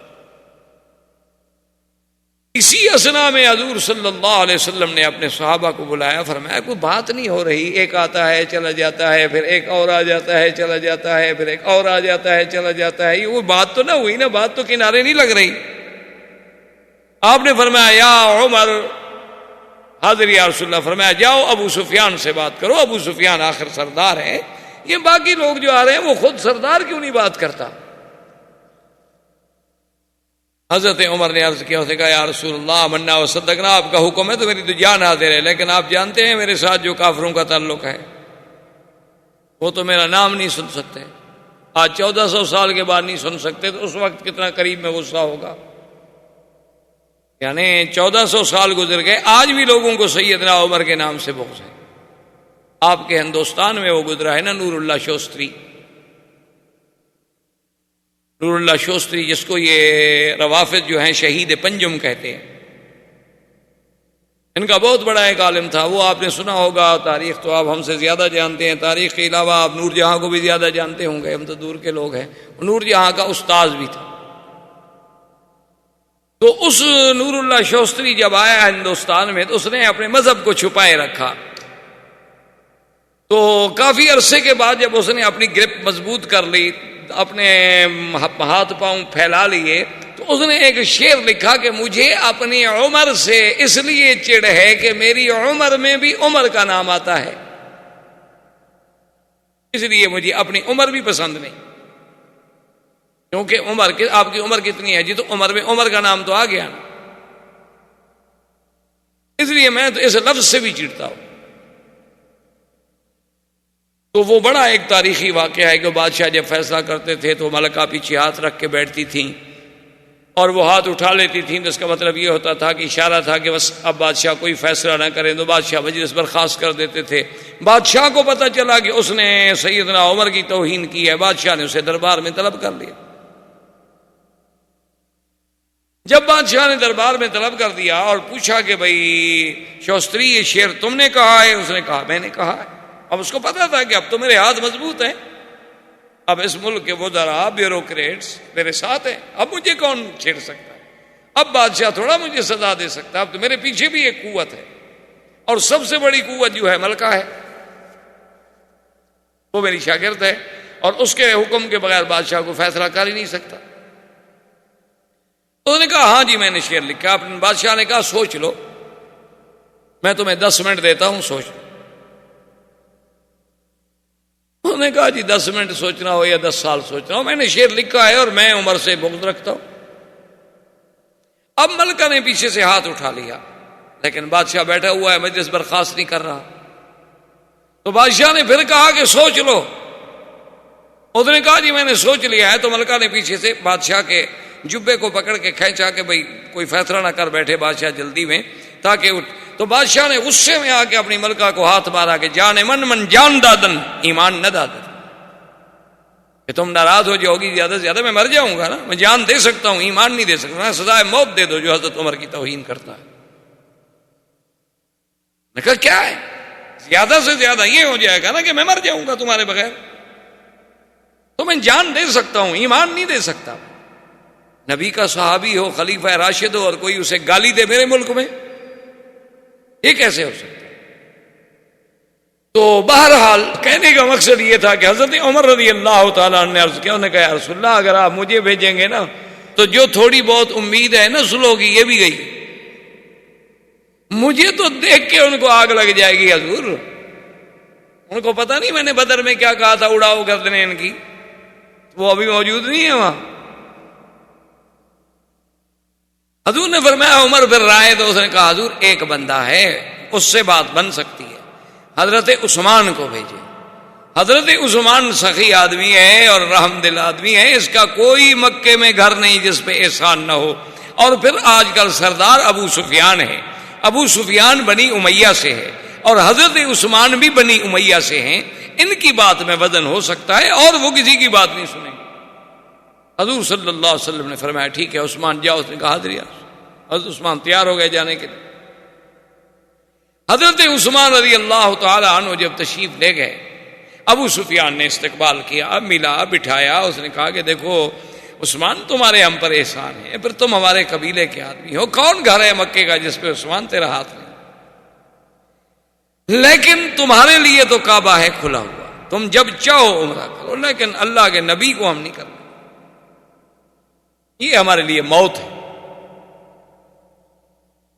اسی اسنا میں حضور صلی اللہ علیہ وسلم نے اپنے صحابہ کو بلایا، فرمایا کوئی بات نہیں ہو رہی، ایک آتا ہے چلا جاتا ہے، پھر ایک اور آ جاتا ہے چلا جاتا ہے، پھر ایک اور آ جاتا ہے چلا جاتا ہے، یہ وہ بات تو نہ ہوئی نا، بات تو کنارے نہیں لگ رہی۔ آپ نے فرمایا یا عمر، حاضر یا رسول اللہ، فرمایا جاؤ ابو سفیان سے بات کرو، ابو سفیان آخر سردار ہے، یہ باقی لوگ جو آ رہے ہیں وہ خود سردار کیوں نہیں بات کرتا؟ حضرت عمر نے عرض کیا، اس نے کہا یا رسول اللہ منا و صدقنا، آپ کا حکم ہے تو میری تو جان حاضر ہے، لیکن آپ جانتے ہیں میرے ساتھ جو کافروں کا تعلق ہے وہ تو میرا نام نہیں سن سکتے، آج 1400 سال کے بعد نہیں سن سکتے، تو اس وقت کتنا قریب میں غصہ ہوگا، یعنی 1400 سال گزر گئے، آج بھی لوگوں کو سیدنا عمر کے نام سے بغض ہے۔ آپ کے ہندوستان میں وہ گزرا ہے نا نور اللہ شوستری، نور اللہ شوستری جس کو یہ روافض جو ہیں شہید پنجم کہتے ہیں، ان کا بہت بڑا ایک عالم تھا، وہ آپ نے سنا ہوگا، تاریخ تو آپ ہم سے زیادہ جانتے ہیں، تاریخ کے علاوہ آپ نور جہاں کو بھی زیادہ جانتے ہوں گے، ہم تو دور کے لوگ ہیں، نور جہاں کا استاذ بھی تھا۔ تو اس نور اللہ شوستری جب آیا ہندوستان میں تو اس نے اپنے مذہب کو چھپائے رکھا، تو کافی عرصے کے بعد جب اس نے اپنی گرپ مضبوط کر لی، اپنے ہاتھ پاؤں پھیلا لیے، تو اس نے ایک شعر لکھا کہ مجھے اپنی عمر سے اس لیے چڑ ہے کہ میری عمر میں بھی عمر کا نام آتا ہے، اس لیے مجھے اپنی عمر بھی پسند نہیں، کیونکہ عمر آپ کی عمر کتنی ہے جی؟ تو عمر میں عمر کا نام تو آ گیا نا، اس لیے میں تو اس لفظ سے بھی چڑھتا ہوں۔ تو وہ بڑا ایک تاریخی واقعہ ہے کہ بادشاہ جب فیصلہ کرتے تھے تو ملکہ پیچھے ہاتھ رکھ کے بیٹھتی تھیں، اور وہ ہاتھ اٹھا لیتی تھیں تو اس کا مطلب یہ ہوتا تھا کہ اشارہ تھا کہ بس اب بادشاہ کوئی فیصلہ نہ کریں، تو بادشاہ مجلس برخاست کر دیتے تھے۔ بادشاہ کو پتہ چلا کہ اس نے سیدنا عمر کی توہین کی ہے، بادشاہ نے اسے دربار میں طلب کر لیا۔ جب بادشاہ نے دربار میں طلب کر دیا اور پوچھا کہ بھئی شوستری یہ شعر تم نے کہا ہے؟ اس نے کہا میں نے کہا ہے۔ اب اس کو پتا تھا کہ اب تو میرے ہاتھ مضبوط ہیں، اب اس ملک کے وزراء بیوروکریٹس میرے ساتھ ہیں، اب مجھے کون چھیڑ سکتا ہے؟ اب بادشاہ تھوڑا مجھے سزا دے سکتا ہے، اب تو میرے پیچھے بھی ایک قوت ہے، اور سب سے بڑی قوت جو ہے ملکہ ہے، وہ میری شاگرد ہے، اور اس کے حکم کے بغیر بادشاہ کو فیصلہ کر ہی نہیں سکتا۔ تو انہوں نے کہا ہاں جی میں نے شعر لکھا۔ اپنے بادشاہ نے کہا سوچ لو، میں تمہیں 10 منٹ دیتا ہوں، سوچ لو۔ انہوں نے کہا جی 10 منٹ سوچنا ہو یا 10 سال سوچنا ہو، میں نے شعر لکھا ہے اور میں عمر سے بغض رکھتا ہوں۔ اب ملکہ نے پیچھے سے ہاتھ اٹھا لیا، لیکن بادشاہ بیٹھا ہوا ہے، مجلس برخاست نہیں کر رہا۔ تو بادشاہ نے پھر کہا کہ سوچ لو۔ اس نے کہا جی میں نے سوچ لیا ہے۔ تو ملکہ نے پیچھے سے بادشاہ کے جبے کو پکڑ کے کھینچا کہ بھئی کوئی فیصلہ نہ کر بیٹھے بادشاہ جلدی میں، تاکہ اٹھ۔ تو بادشاہ نے غصے میں آ کے اپنی ملکہ کو ہاتھ مارا کہ جان من جان دادن ایمان نہ دادن، کہ تم ناراض ہو جاؤ گی زیادہ سے زیادہ میں مر جاؤں گا نا، میں جان دے سکتا ہوں ایمان نہیں دے سکتا، میں سزائے موت دے دو جو حضرت عمر کی توہین کرتا ہے۔ میں کہا کیا ہے؟ زیادہ سے زیادہ یہ ہو جائے گا نا کہ میں مر جاؤں گا تمہارے بغیر، تو میں جان دے سکتا ہوں ایمان نہیں دے سکتا۔ نبی کا صحابی ہو، خلیفہ راشد ہو، اور کوئی اسے گالی دے میرے ملک میں، یہ کیسے ہو سکتا؟ تو بہرحال کہنے کا مقصد یہ تھا کہ حضرت عمر رضی اللہ تعالیٰ عنہ نے عرض کیا، انہوں نے کہا یا رسول اللہ اگر آپ مجھے بھیجیں گے نا تو جو تھوڑی بہت امید ہے نا صلح کی یہ بھی گئی، مجھے تو دیکھ کے ان کو آگ لگ جائے گی حضور۔ ان کو پتہ نہیں میں نے بدر میں کیا کہا تھا، اڑاؤ گردنیں ان کی، وہ ابھی موجود نہیں ہے وہاں۔ حضور نے فرمایا عمر پھر رائے، تو اس نے کہا حضور ایک بندہ ہے اس سے بات بن سکتی ہے، حضرت عثمان کو بھیجے۔ حضرت عثمان سخی آدمی ہے اور رحم دل آدمی ہے، اس کا کوئی مکے میں گھر نہیں جس پہ احسان نہ ہو، اور پھر آج کل سردار ابو سفیان ہے، ابو سفیان بنی امیہ سے ہے، اور حضرت عثمان بھی بنی امیہ سے ہیں، ان کی بات میں وزن ہو سکتا ہے اور وہ کسی کی بات نہیں سنیں۔ حضور صلی اللہ علیہ وسلم نے فرمایا ٹھیک ہے عثمان جاؤ۔ اس نے کہا حاضر۔ حضرت عثمان تیار ہو گئے جانے کے لیے۔ حضرت عثمان رضی اللہ تعالی عنہ جب تشریف لے گئے، ابو سفیان نے استقبال کیا، ملا، بٹھایا۔ اس نے کہا کہ دیکھو عثمان تمہارے ہم پر احسان ہے، پھر تم ہمارے قبیلے کے آدمی ہو، کون گھر ہے مکے کا جس پہ عثمان تیرا ہاتھ نہیں، لیکن تمہارے لیے تو کعبہ ہے کھلا ہوا، تم جب چاہو عمرہ کرو، لیکن اللہ کے نبی کو ہم نہیں کرنا، یہ ہمارے لیے موت ہے۔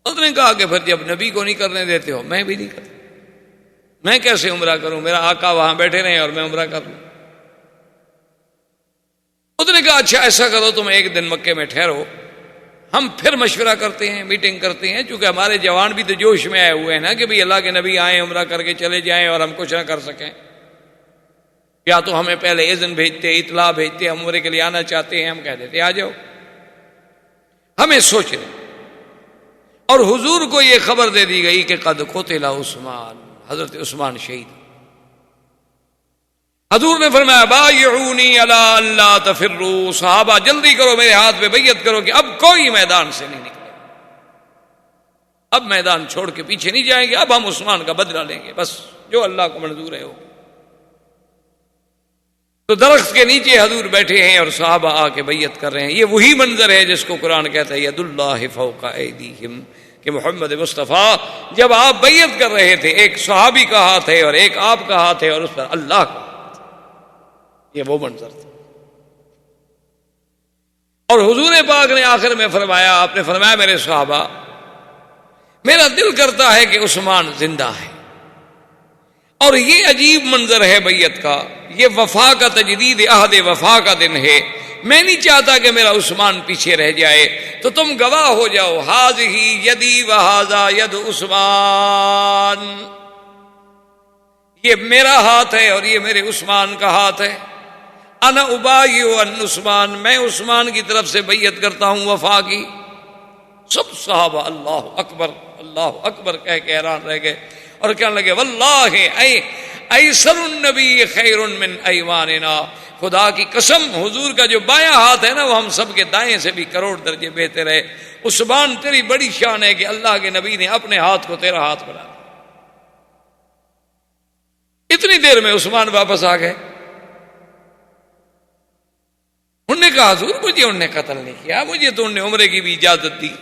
اس نے کہا کہ پھر جب نبی کو نہیں کرنے دیتے ہو میں بھی نہیں کرتا، میں کیسے عمرہ کروں؟ میرا آقا وہاں بیٹھے رہے اور میں عمرہ کر لوں۔ اس نے کہا اچھا ایسا کرو تم ایک دن مکے میں ٹھہرو، ہم پھر مشورہ کرتے ہیں، میٹنگ کرتے ہیں، چونکہ ہمارے جوان بھی تو جوش میں آئے ہوئے ہیں نا کہ بھئی اللہ کے نبی آئیں عمرہ کر کے چلے جائیں اور ہم کچھ نہ کر سکیں، یا تو ہمیں پہلے اذن بھیجتے، اطلاع بھیجتے، ہم عمرے کے لیے آنا چاہتے ہیں، ہم کہہ دیتے آ جاؤ، ہمیں سوچ رہے۔ اور حضور کو یہ خبر دے دی گئی کہ قد قتل عثمان، حضرت عثمان شہید۔ حضور نے فرمایا بایعونی علی اللہ تفروا، صحابہ جلدی کرو میرے ہاتھ پہ بیعت کرو کہ اب کوئی میدان سے نہیں نکلے، اب میدان چھوڑ کے پیچھے نہیں جائیں گے، اب ہم عثمان کا بدلہ لیں گے، بس جو اللہ کو منظور ہے ہو۔ تو درخت کے نیچے حضور بیٹھے ہیں اور صحابہ آ کے بیعت کر رہے ہیں۔ یہ وہی منظر ہے جس کو قرآن کہتا ہے ید اللہ فوق ایدیہم، کہ محمد مصطفیٰ جب آپ بیعت کر رہے تھے، ایک صحابی کا ہاتھ ہے اور ایک آپ کا ہاتھ ہے اور اس پر اللہ کا ہاتھ، یہ وہ منظر تھا۔ اور حضور پاک نے آخر میں فرمایا، آپ نے فرمایا میرے صحابہ، میرا دل کرتا ہے کہ عثمان زندہ ہے، اور یہ عجیب منظر ہے بیعت کا، یہ وفا کا تجدید عہد وفا کا دن ہے، میں نہیں چاہتا کہ میرا عثمان پیچھے رہ جائے، تو تم گواہ ہو جاؤ، ھذہ یدی وھذا ید عثمان، یہ میرا ہاتھ ہے اور یہ میرے عثمان کا ہاتھ ہے، انا ابایع عن عثمان، میں عثمان کی طرف سے بیعت کرتا ہوں وفا کی۔ سب صحابہ اللہ اکبر کہہ کے حیران رہ گئے اور کہنے لگے واللہ ایسر النبی خیر من ایماننا، خدا کی قسم حضور کا جو بایاں ہاتھ ہے نا وہ ہم سب کے دائیں سے بھی کروڑ درجے بہتر ہے۔ عثمان تیری بڑی شان ہے کہ اللہ کے نبی نے اپنے ہاتھ کو تیرا ہاتھ بنا دیا۔ اتنی دیر میں عثمان واپس آ گئے، انہوں نے کہا حضور مجھے انہوں نے قتل نہیں کیا، مجھے تو انہوں نے عمرے کی بھی اجازت دی،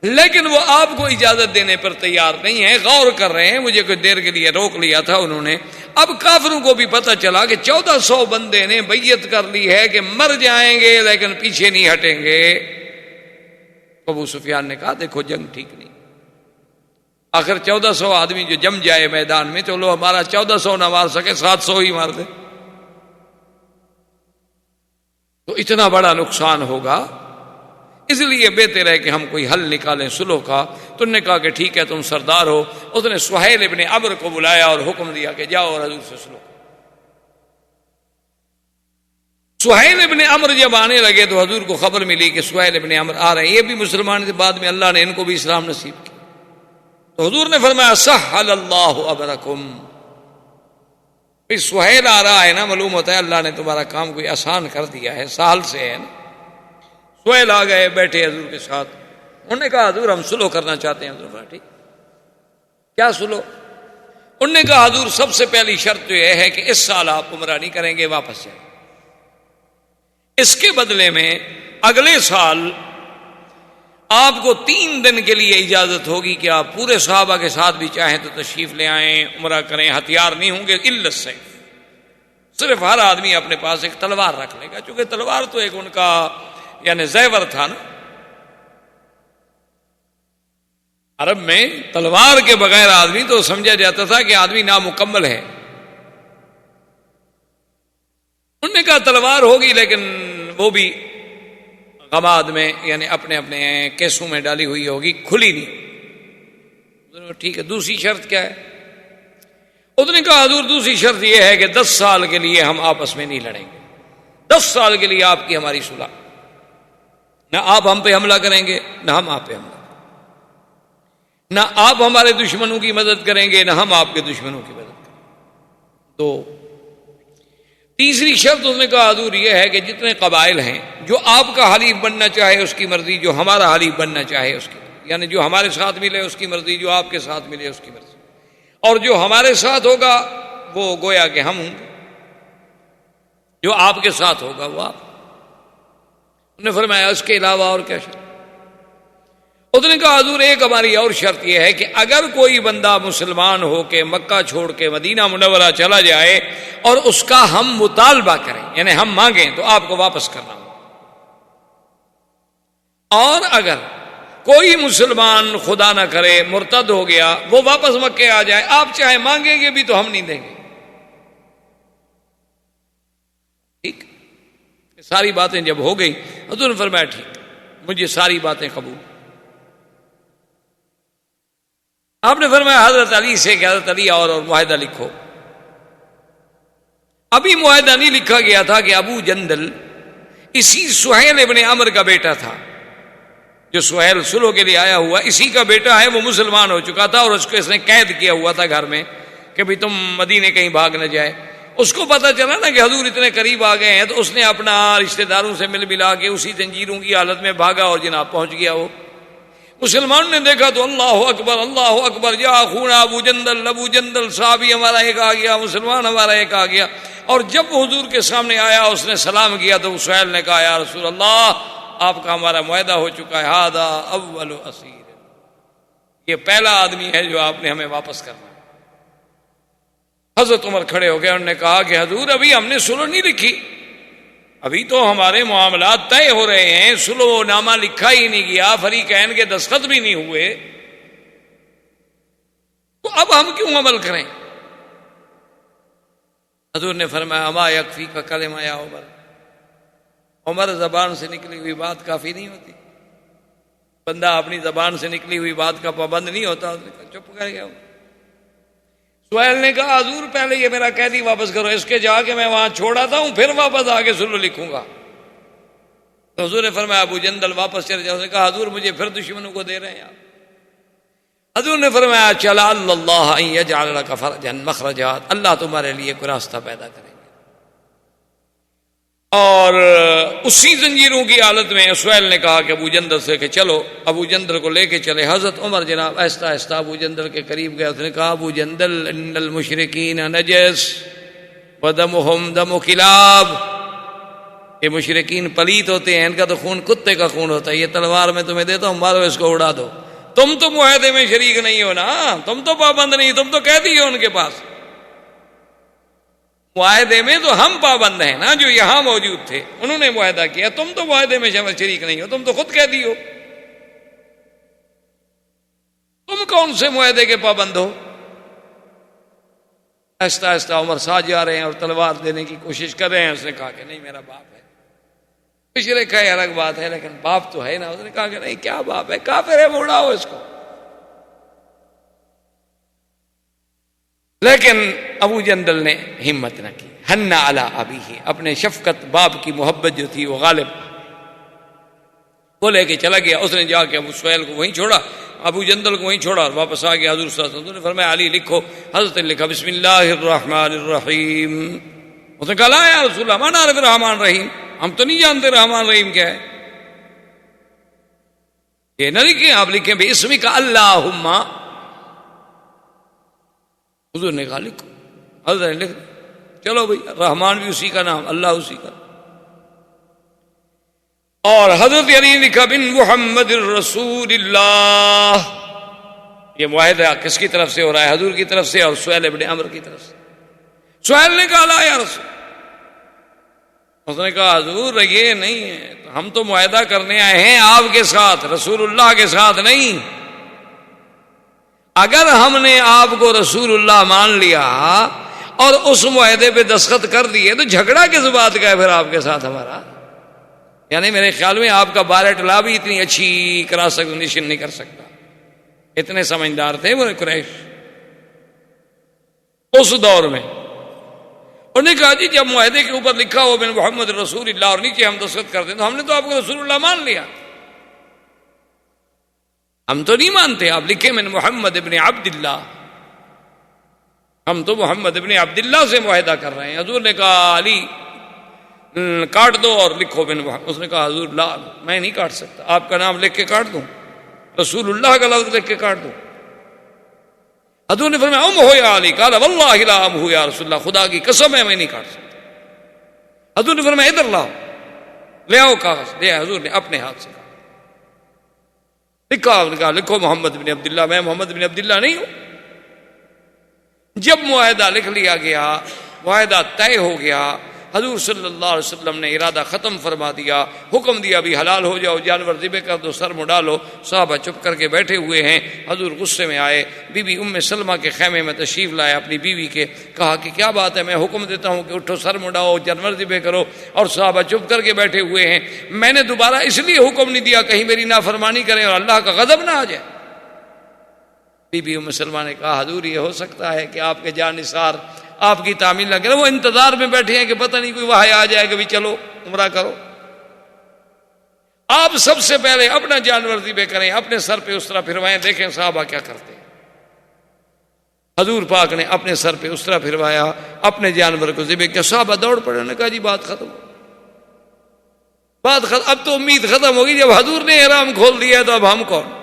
لیکن وہ آپ کو اجازت دینے پر تیار نہیں ہے، غور کر رہے ہیں، مجھے کچھ دیر کے لیے روک لیا تھا انہوں نے۔ اب کافروں کو بھی پتہ چلا کہ 1400 بندے نے بیعت کر لی ہے کہ مر جائیں گے لیکن پیچھے نہیں ہٹیں گے۔ ابو سفیان نے کہا دیکھو جنگ ٹھیک نہیں، آخر 1400 آدمی جو جم جائے میدان میں، چلو ہمارا 1400 نہ مار سکے 700 ہی مار دے تو اتنا بڑا نقصان ہوگا، اس لیے بہتر ہے کہ ہم کوئی حل نکالیں صلح کا۔ تو انہوں نے کہا کہ ٹھیک ہے تم سردار ہو۔ اس نے سہیل ابن عمرو کو بلایا اور حکم دیا کہ جاؤ اور حضور سے صلح۔ سہیل ابن عمرو جب آنے لگے تو حضور کو خبر ملی کہ سہیل ابن عمرو آ رہے ہیں، یہ بھی مسلمان تھے، بعد میں اللہ نے ان کو بھی اسلام نصیب کیا۔ تو حضور نے فرمایا سہل اللہ امرکم، سہیل آ رہا ہے نا، معلوم ہوتا ہے اللہ نے تمہارا کام کوئی آسان کر دیا ہے، سہل سے ہے نا۔ سہیل آ گئے، بیٹھے حضور کے ساتھ، انہوں نے کہا حضور ہم صلح کرنا چاہتے ہیں۔ حضور نے کہا ٹھیک، کیا صلح؟ انہوں نے کہا حضور سب سے پہلی شرط تو یہ ہے کہ اس سال آپ عمرہ نہیں کریں گے، واپس جائیں، اس کے بدلے میں اگلے سال آپ کو 3 دن کے لیے اجازت ہوگی کہ آپ پورے صحابہ کے ساتھ بھی چاہیں تو تشریف لے آئیں، عمرہ کریں، ہتھیار نہیں ہوں گے الا السیف، صرف ہر آدمی اپنے پاس ایک تلوار رکھ لے گا، چونکہ تلوار تو ایک ان کا یعنی زیور تھا نا، عرب میں تلوار کے بغیر آدمی تو سمجھا جاتا تھا کہ آدمی نامکمل ہے۔ انہوں نے کہا تلوار ہوگی لیکن وہ بھی غماد میں یعنی اپنے اپنے کیسوں میں ڈالی ہوئی ہوگی، کھلی نہیں۔ ٹھیک ہے، دوسری شرط کیا ہے؟ اس نے کہا حضور دوسری شرط یہ ہے کہ 10 سال کے لیے ہم آپس میں نہیں لڑیں گے، 10 سال کے لیے آپ کی ہماری صلح، نہ آپ ہم پہ حملہ کریں گے نہ ہم آپ پہ حملہ، نہ آپ ہمارے دشمنوں کی مدد کریں گے نہ ہم آپ کے دشمنوں کی مدد کریں گے۔ تو تیسری شرط اس نے کہا حضور یہ ہے کہ جتنے قبائل ہیں جو آپ کا حلیف بننا چاہے اس کی مرضی، جو ہمارا حلیف بننا چاہے اس کی مرضی، یعنی جو ہمارے ساتھ ملے اس کی مرضی، جو آپ کے ساتھ ملے اس کی مرضی، اور جو ہمارے ساتھ ہوگا وہ گویا کہ ہم ہوں گے، جو آپ کے ساتھ ہوگا وہ آپ۔ انہوں نے فرمایا اس کے علاوہ اور کیا شرط؟ اس نے کہا حضور ایک ہماری اور شرط یہ ہے کہ اگر کوئی بندہ مسلمان ہو کے مکہ چھوڑ کے مدینہ منورہ چلا جائے اور اس کا ہم مطالبہ کریں یعنی ہم مانگیں تو آپ کو واپس کرنا ہو، اور اگر کوئی مسلمان خدا نہ کرے مرتد ہو گیا وہ واپس مکے آ جائے، آپ چاہے مانگیں گے بھی تو ہم نہیں دیں گے۔ ٹھیک، ساری باتیں جب ہو گئی حضور نے فرمایا ٹھیک مجھے ساری باتیں قبول۔ آپ نے فرمایا حضرت علی سے کہ حضرت علی اور معاہدہ لکھو۔ ابھی معاہدہ نہیں لکھا گیا تھا کہ ابو جندل اسی سہیل ابن عمرو کا بیٹا تھا، جو سہیل صلح کے لیے آیا ہوا اسی کا بیٹا ہے، وہ مسلمان ہو چکا تھا اور اس کو اس نے قید کیا ہوا تھا گھر میں کہ بھئی تم مدینے کہیں بھاگ نہ جائے۔ اس کو پتا چلا نا کہ حضور اتنے قریب آ گئے ہیں تو اس نے اپنا رشتہ داروں سے مل ملا کے اسی زنجیروں کی حالت میں بھاگا اور جناب پہنچ گیا۔ وہ مسلمان نے دیکھا تو اللہ اکبر یا خونا ابو جندل صحابی ہمارا ایک آ گیا، مسلمان ہمارا ایک آ گیا۔ اور جب حضور کے سامنے آیا اس نے سلام کیا تو سہیل نے کہا یا رسول اللہ آپ کا ہمارا معاہدہ ہو چکا ہے، ھذا اول اسیر، یہ پہلا آدمی ہے جو آپ نے ہمیں واپس کرنا. حضرت عمر کھڑے ہو گئے, انہوں نے کہا کہ حضور ابھی ہم نے سلح نہیں لکھی, ابھی تو ہمارے معاملات طے ہو رہے ہیں, سلح نامہ لکھا ہی نہیں گیا, فریقین کے دستخط بھی نہیں ہوئے, تو اب ہم کیوں عمل کریں؟ حضور نے فرمایا اما یکفی کا کلمہ یا عمر, عمر زبان سے نکلی ہوئی بات کافی نہیں ہوتی, بندہ اپنی زبان سے نکلی ہوئی بات کا پابند نہیں ہوتا. اس نے کہا چپ کر گیا. سہیل نے کہا حضور پہلے یہ میرا قیدی واپس کرو, اس کے جا کے میں وہاں چھوڑاتا ہوں, پھر واپس آ کے سلح لکھوں گا. تو حضور نے فرمایا ابو جندل واپس چلے جاؤ. اس نے کہا حضور مجھے پھر دشمنوں کو دے رہے ہیں آپ. حضور نے فرمایا چلا اللہ ان یجعل لک فرجا مخرجات, اللہ تمہارے لیے کوئی راستہ پیدا کریں گے. اور اسی زنجیروں کی حالت میں سہیل نے کہا کہ ابو جندل سے کہ چلو, ابو جندل کو لے کے چلے. حضرت عمر جناب آہستہ آہستہ ابو جندل کے قریب گئے. اس نے کہا ابو جندل ان المشرکین نجس ودمہم دم کلاب, یہ مشرکین پلیت ہوتے ہیں, ان کا تو خون کتے کا خون ہوتا ہے, یہ تلوار میں تمہیں دیتا ہوں, مارو اس کو اڑا دو. تم تو معاہدے میں شریک نہیں ہو نا, تم تو پابند نہیں, تم تو قیدی ہو ان کے پاس. معاہدے میں تو ہم پابند ہیں نا جو یہاں موجود تھے, انہوں نے معاہدہ کیا, تم تو معاہدے میں شریک نہیں ہو, تم تو خود قیدی ہو. تم کون سے معاہدے کے پابند ہو؟ آہستہ آہستہ عمر ساتھ جا رہے ہیں اور تلوار دینے کی کوشش کر رہے ہیں. اس نے کہا کہ نہیں میرا باپ ہے. مشرک ہے الگ بات ہے, لیکن باپ تو ہے نا. اس نے کہا کہ نہیں کیا باپ ہے, کافر ہے, اڑاؤ اس کو. لیکن ابو جندل نے ہمت نہ کی. حنا علی ابیہ, اپنے شفقت باپ کی محبت جو تھی وہ غالب, وہ لے کے چلا گیا. اس نے جا کے ابو سہیل کو وہیں چھوڑا, ابو جندل کو وہیں چھوڑا اور واپس آ گیا. حضور صلی اللہ علیہ وسلم نے فرمایا علی لکھو. حضرت نے لکھا بسم اللہ الرحمن الرحیم. اس نے کہا لا یا رسول اللہ ما نعرف الرحمن الرحیم, ہم تو نہیں جانتے رحمان رحیم کیا ہے. یہ نہ لکھیں, آپ لکھیں باسمک اللہم. حضور نے کہا لکھو. حضرت نے لکھ, چلو بھائی رحمان بھی اسی کا نام, اللہ اسی کا. اور حضرت علی نے لکھا بن محمد الرسول اللہ. یہ معاہدہ کس کی طرف سے ہو رہا ہے؟ حضور کی طرف سے اور سہیل ابن عمرو کی طرف سے. سہیل نے کہا لا یا رسول. اس نے کہا حضور یہ نہیں ہے, ہم تو معاہدہ کرنے آئے ہیں آپ کے ساتھ, رسول اللہ کے ساتھ نہیں. اگر ہم نے آپ کو رسول اللہ مان لیا اور اس معاہدے پہ دستخط کر دیے تو جھگڑا کس بات کا ہے پھر آپ کے ساتھ ہمارا؟ یعنی میرے خیال میں آپ کا بارٹ لا بھی اتنی اچھی کراس کنڈیشن نہیں کر سکتا. اتنے سمجھدار تھے وہ قریش اس دور میں. انہوں نے کہا جی جب معاہدے کے اوپر لکھا ہو بن محمد رسول اللہ اور نیچے ہم دستخط کر دیں تو ہم نے تو آپ کو رسول اللہ مان لیا. ہم تو نہیں مانتے, آپ لکھیں من محمد ابن عبداللہ, ہم تو محمد ابن عبداللہ سے معاہدہ کر رہے ہیں. حضور نے کہا علی کاٹ دو اور لکھو بن محمد. اس نے کہا حضور لا میں نہیں کاٹ سکتا, آپ کا نام لکھ کے کاٹ دوں, رسول اللہ کا لفظ لکھ کے کاٹ دوں. حضور نے فرمایا ام ہو یا علی, قال واللہ لا ام ہو یا رسول اللہ, خدا کی قسم ہے میں نہیں کاٹ سکتا. حضور نے فرمایا ادھر لاؤ, لے آؤ کاغذ. لے حضور نے اپنے ہاتھ سے لکھا. کہا لکھو محمد بن عبداللہ. میں محمد بن عبداللہ نہیں ہوں. جب معاہدہ لکھ لیا گیا, معاہدہ طے ہو گیا, حضور صلی اللہ علیہ وسلم نے ارادہ ختم فرما دیا, حکم دیا بھی حلال ہو جاؤ, جانور ذبح کر دو, سر مڈالو. صحابہ چپ کر کے بیٹھے ہوئے ہیں. حضور غصے میں آئے, بی بی ام سلمہ کے خیمے میں تشریف لائے اپنی بیوی کے. کہا کہ کیا بات ہے, میں حکم دیتا ہوں کہ اٹھو سر مڈاؤ, جانور ذبح کرو, اور صحابہ چپ کر کے بیٹھے ہوئے ہیں. میں نے دوبارہ اس لیے حکم نہیں دیا کہیں میری نافرمانی کریں اور اللہ کا غضب نہ آ جائے. بی بی ام سلمہ نے کہا حضور یہ ہو سکتا ہے کہ آپ کے جان نثار آپ کی تعمیل نہ کرے, وہ انتظار میں بیٹھے ہیں کہ پتہ نہیں کوئی وحی آ جائے کہ بھی چلو عمرہ کرو. آپ سب سے پہلے اپنا جانور ذبح کریں, اپنے سر پہ اس طرح پھروائیں, دیکھیں صحابہ کیا کرتے ہیں. حضور پاک نے اپنے سر پہ اس طرح پھروایا, اپنے جانور کو ذبح کیا. صحابہ دوڑ پڑے, انہوں نے کہا جی بات ختم, بات ختم. اب تو امید ختم ہوگی, جب حضور نے احرام کھول دیا تو اب ہم کون.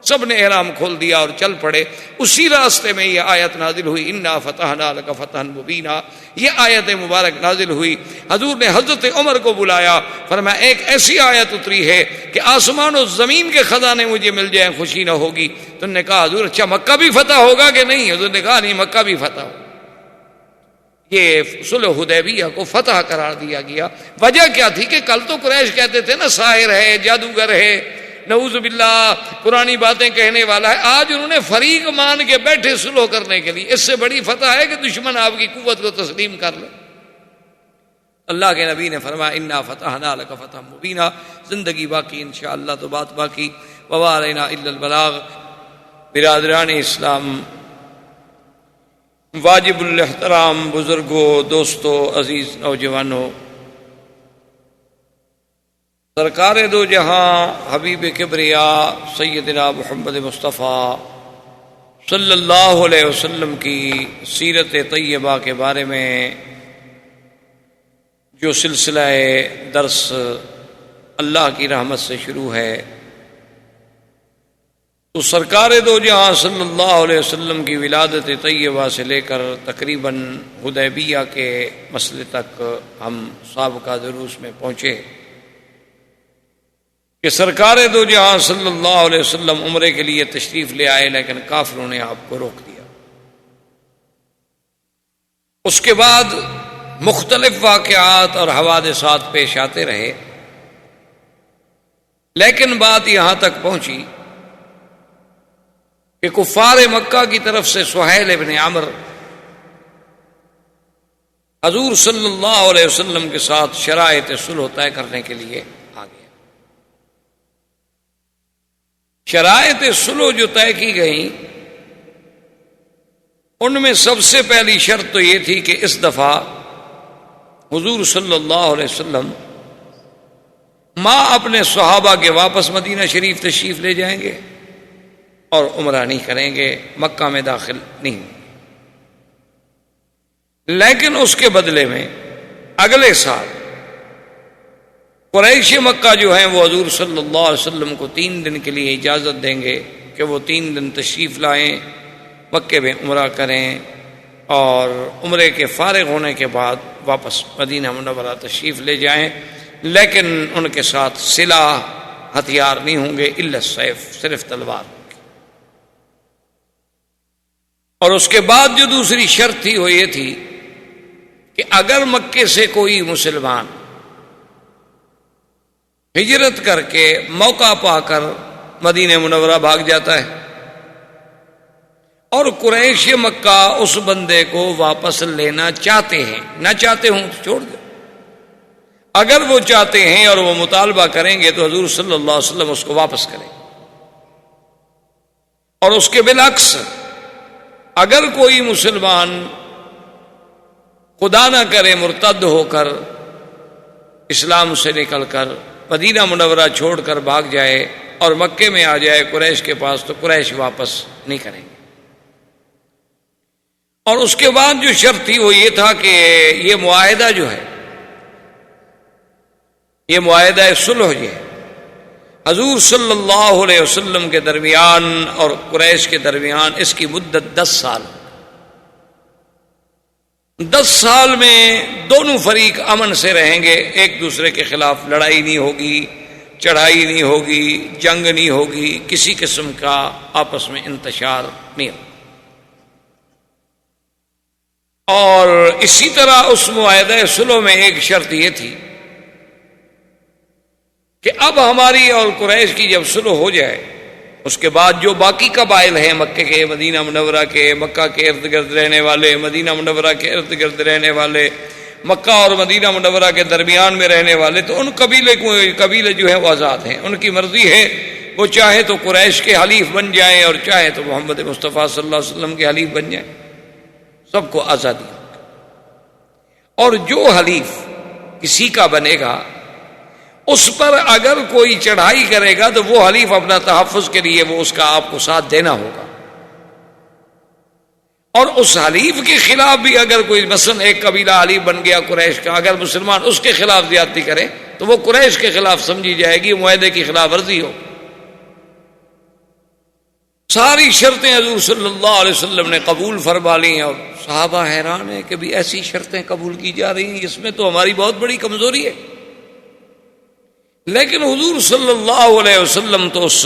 سب نے احرام کھول دیا اور چل پڑے. اسی راستے میں یہ آیت نازل ہوئی انا فتحنا لک فتحا مبینا. یہ آیت مبارک نازل ہوئی. حضور نے حضرت عمر کو بلایا, فرمایا ایک ایسی آیت اتری ہے کہ آسمان و زمین کے خزانے مجھے مل جائیں خوشی نہ ہوگی. تو انہوں نے کہا حضور اچھا مکہ بھی فتح ہوگا کہ نہیں؟ حضور نے کہا نہیں, مکہ بھی فتح ہوگا. یہ صلح حدیبیہ کو فتح قرار دیا گیا. وجہ کیا تھی کہ کل تو قریش کہتے تھے نا ساحر ہے, جادوگر ہے, نعوذ باللہ پرانی باتیں کہنے والا ہے. آج انہوں نے فریق مان کے بیٹھے صلح کرنے کے لیے. اس سے بڑی فتح ہے کہ دشمن آپ کی قوت کو تسلیم کر لے. اللہ کے نبی نے فرمایا انا فتحنا لک فتحا مبینا. زندگی باقی انشاءاللہ تو بات باقی. وما علینا الا البلاغ. برادران اسلام, واجب الاحترام بزرگوں, دوستوں, عزیز نوجوانوں, سرکار دو جہاں حبیب کبریا سیدنا محمد مصطفیٰ صلی اللہ علیہ وسلم کی سیرت طیبہ کے بارے میں جو سلسلہ درس اللہ کی رحمت سے شروع ہے, تو سرکار دو جہاں صلی اللہ علیہ وسلم کی ولادت طیبہ سے لے کر تقریباً حدیبیہ کے مسئلے تک ہم سابقہ دروس میں پہنچے کہ سرکار دو جہاں صلی اللہ علیہ وسلم عمرے کے لیے تشریف لے آئے, لیکن کافروں نے آپ کو روک دیا. اس کے بعد مختلف واقعات اور حوادثات پیش آتے رہے, لیکن بات یہاں تک پہنچی کہ کفار مکہ کی طرف سے سہیل ابن عمرو حضور صلی اللہ علیہ وسلم کے ساتھ شرائط صلح طے کرنے کے لیے آ گیا. شرائط صلح جو طے کی گئیں ان میں سب سے پہلی شرط تو یہ تھی کہ اس دفعہ حضور صلی اللہ علیہ وسلم ماں اپنے صحابہ کے واپس مدینہ شریف تشریف لے جائیں گے اور عمرہ نہیں کریں گے, مکہ میں داخل نہیں. لیکن اس کے بدلے میں اگلے سال قریش مکہ جو ہیں وہ حضور صلی اللہ علیہ وسلم کو 3 دن کے لیے اجازت دیں گے کہ وہ 3 دن تشریف لائیں, مکے میں عمرہ کریں, اور عمرے کے فارغ ہونے کے بعد واپس مدینہ منورہ تشریف لے جائیں. لیکن ان کے ساتھ سلاح ہتھیار نہیں ہوں گے الا السیف, صرف تلوار. اور اس کے بعد جو دوسری شرط تھی وہ یہ تھی کہ اگر مکے سے کوئی مسلمان ہجرت کر کے موقع پا کر مدینہ منورہ بھاگ جاتا ہے اور قریش مکہ اس بندے کو واپس لینا چاہتے ہیں, نہ چاہتے ہوں تو چھوڑ دو, اگر وہ چاہتے ہیں اور وہ مطالبہ کریں گے تو حضور صلی اللہ علیہ وسلم اس کو واپس کریں. اور اس کے بالعکس اگر کوئی مسلمان خدا نہ کرے مرتد ہو کر اسلام سے نکل کر مدینہ منورہ چھوڑ کر بھاگ جائے اور مکے میں آ جائے قریش کے پاس, تو قریش واپس نہیں کریں گے. اور اس کے بعد جو شرط تھی وہ یہ تھا کہ یہ معاہدہ جو ہے, یہ معاہدہ صلح جو ہے حضور صلی اللہ علیہ وسلم کے درمیان اور قریش کے درمیان, اس کی مدت 10 سال. 10 سال میں دونوں فریق امن سے رہیں گے, ایک دوسرے کے خلاف لڑائی نہیں ہوگی, چڑھائی نہیں ہوگی, جنگ نہیں ہوگی, کسی قسم کا آپس میں انتشار نہیں ہوگا. اور اسی طرح اس معاہدہ صلح میں ایک شرط یہ تھی کہ اب ہماری اور قریش کی جب صلح ہو جائے اس کے بعد جو باقی قبائل ہیں مکے کے, مدینہ منورہ کے, مکہ کے ارد گرد رہنے والے, مدینہ منورہ کے ارد گرد رہنے والے, مکہ اور مدینہ منورہ کے درمیان میں رہنے والے, تو ان قبیلے جو ہیں وہ آزاد ہیں. ان کی مرضی ہے, وہ چاہے تو قریش کے حلیف بن جائیں اور چاہے تو محمد مصطفیٰ صلی اللہ علیہ وسلم کے حلیف بن جائیں, سب کو آزادی. اور جو حلیف کسی کا بنے گا اس پر اگر کوئی چڑھائی کرے گا تو وہ حلیف اپنا تحفظ کے لیے وہ اس کا آپ کو ساتھ دینا ہوگا. اور اس حلیف کے خلاف بھی اگر کوئی مثلا ایک قبیلہ حلیف بن گیا قریش کا, اگر مسلمان اس کے خلاف زیادتی کرے تو وہ قریش کے خلاف سمجھی جائے گی, معاہدے کی خلاف ورزی ہو. ساری شرطیں حضور صلی اللہ علیہ وسلم نے قبول فرما لی، اور صحابہ حیران ہیں کہ بھی ایسی شرطیں قبول کی جا رہی ہیں، اس میں تو ہماری بہت بڑی کمزوری ہے۔ لیکن حضور صلی اللہ علیہ وسلم تو اس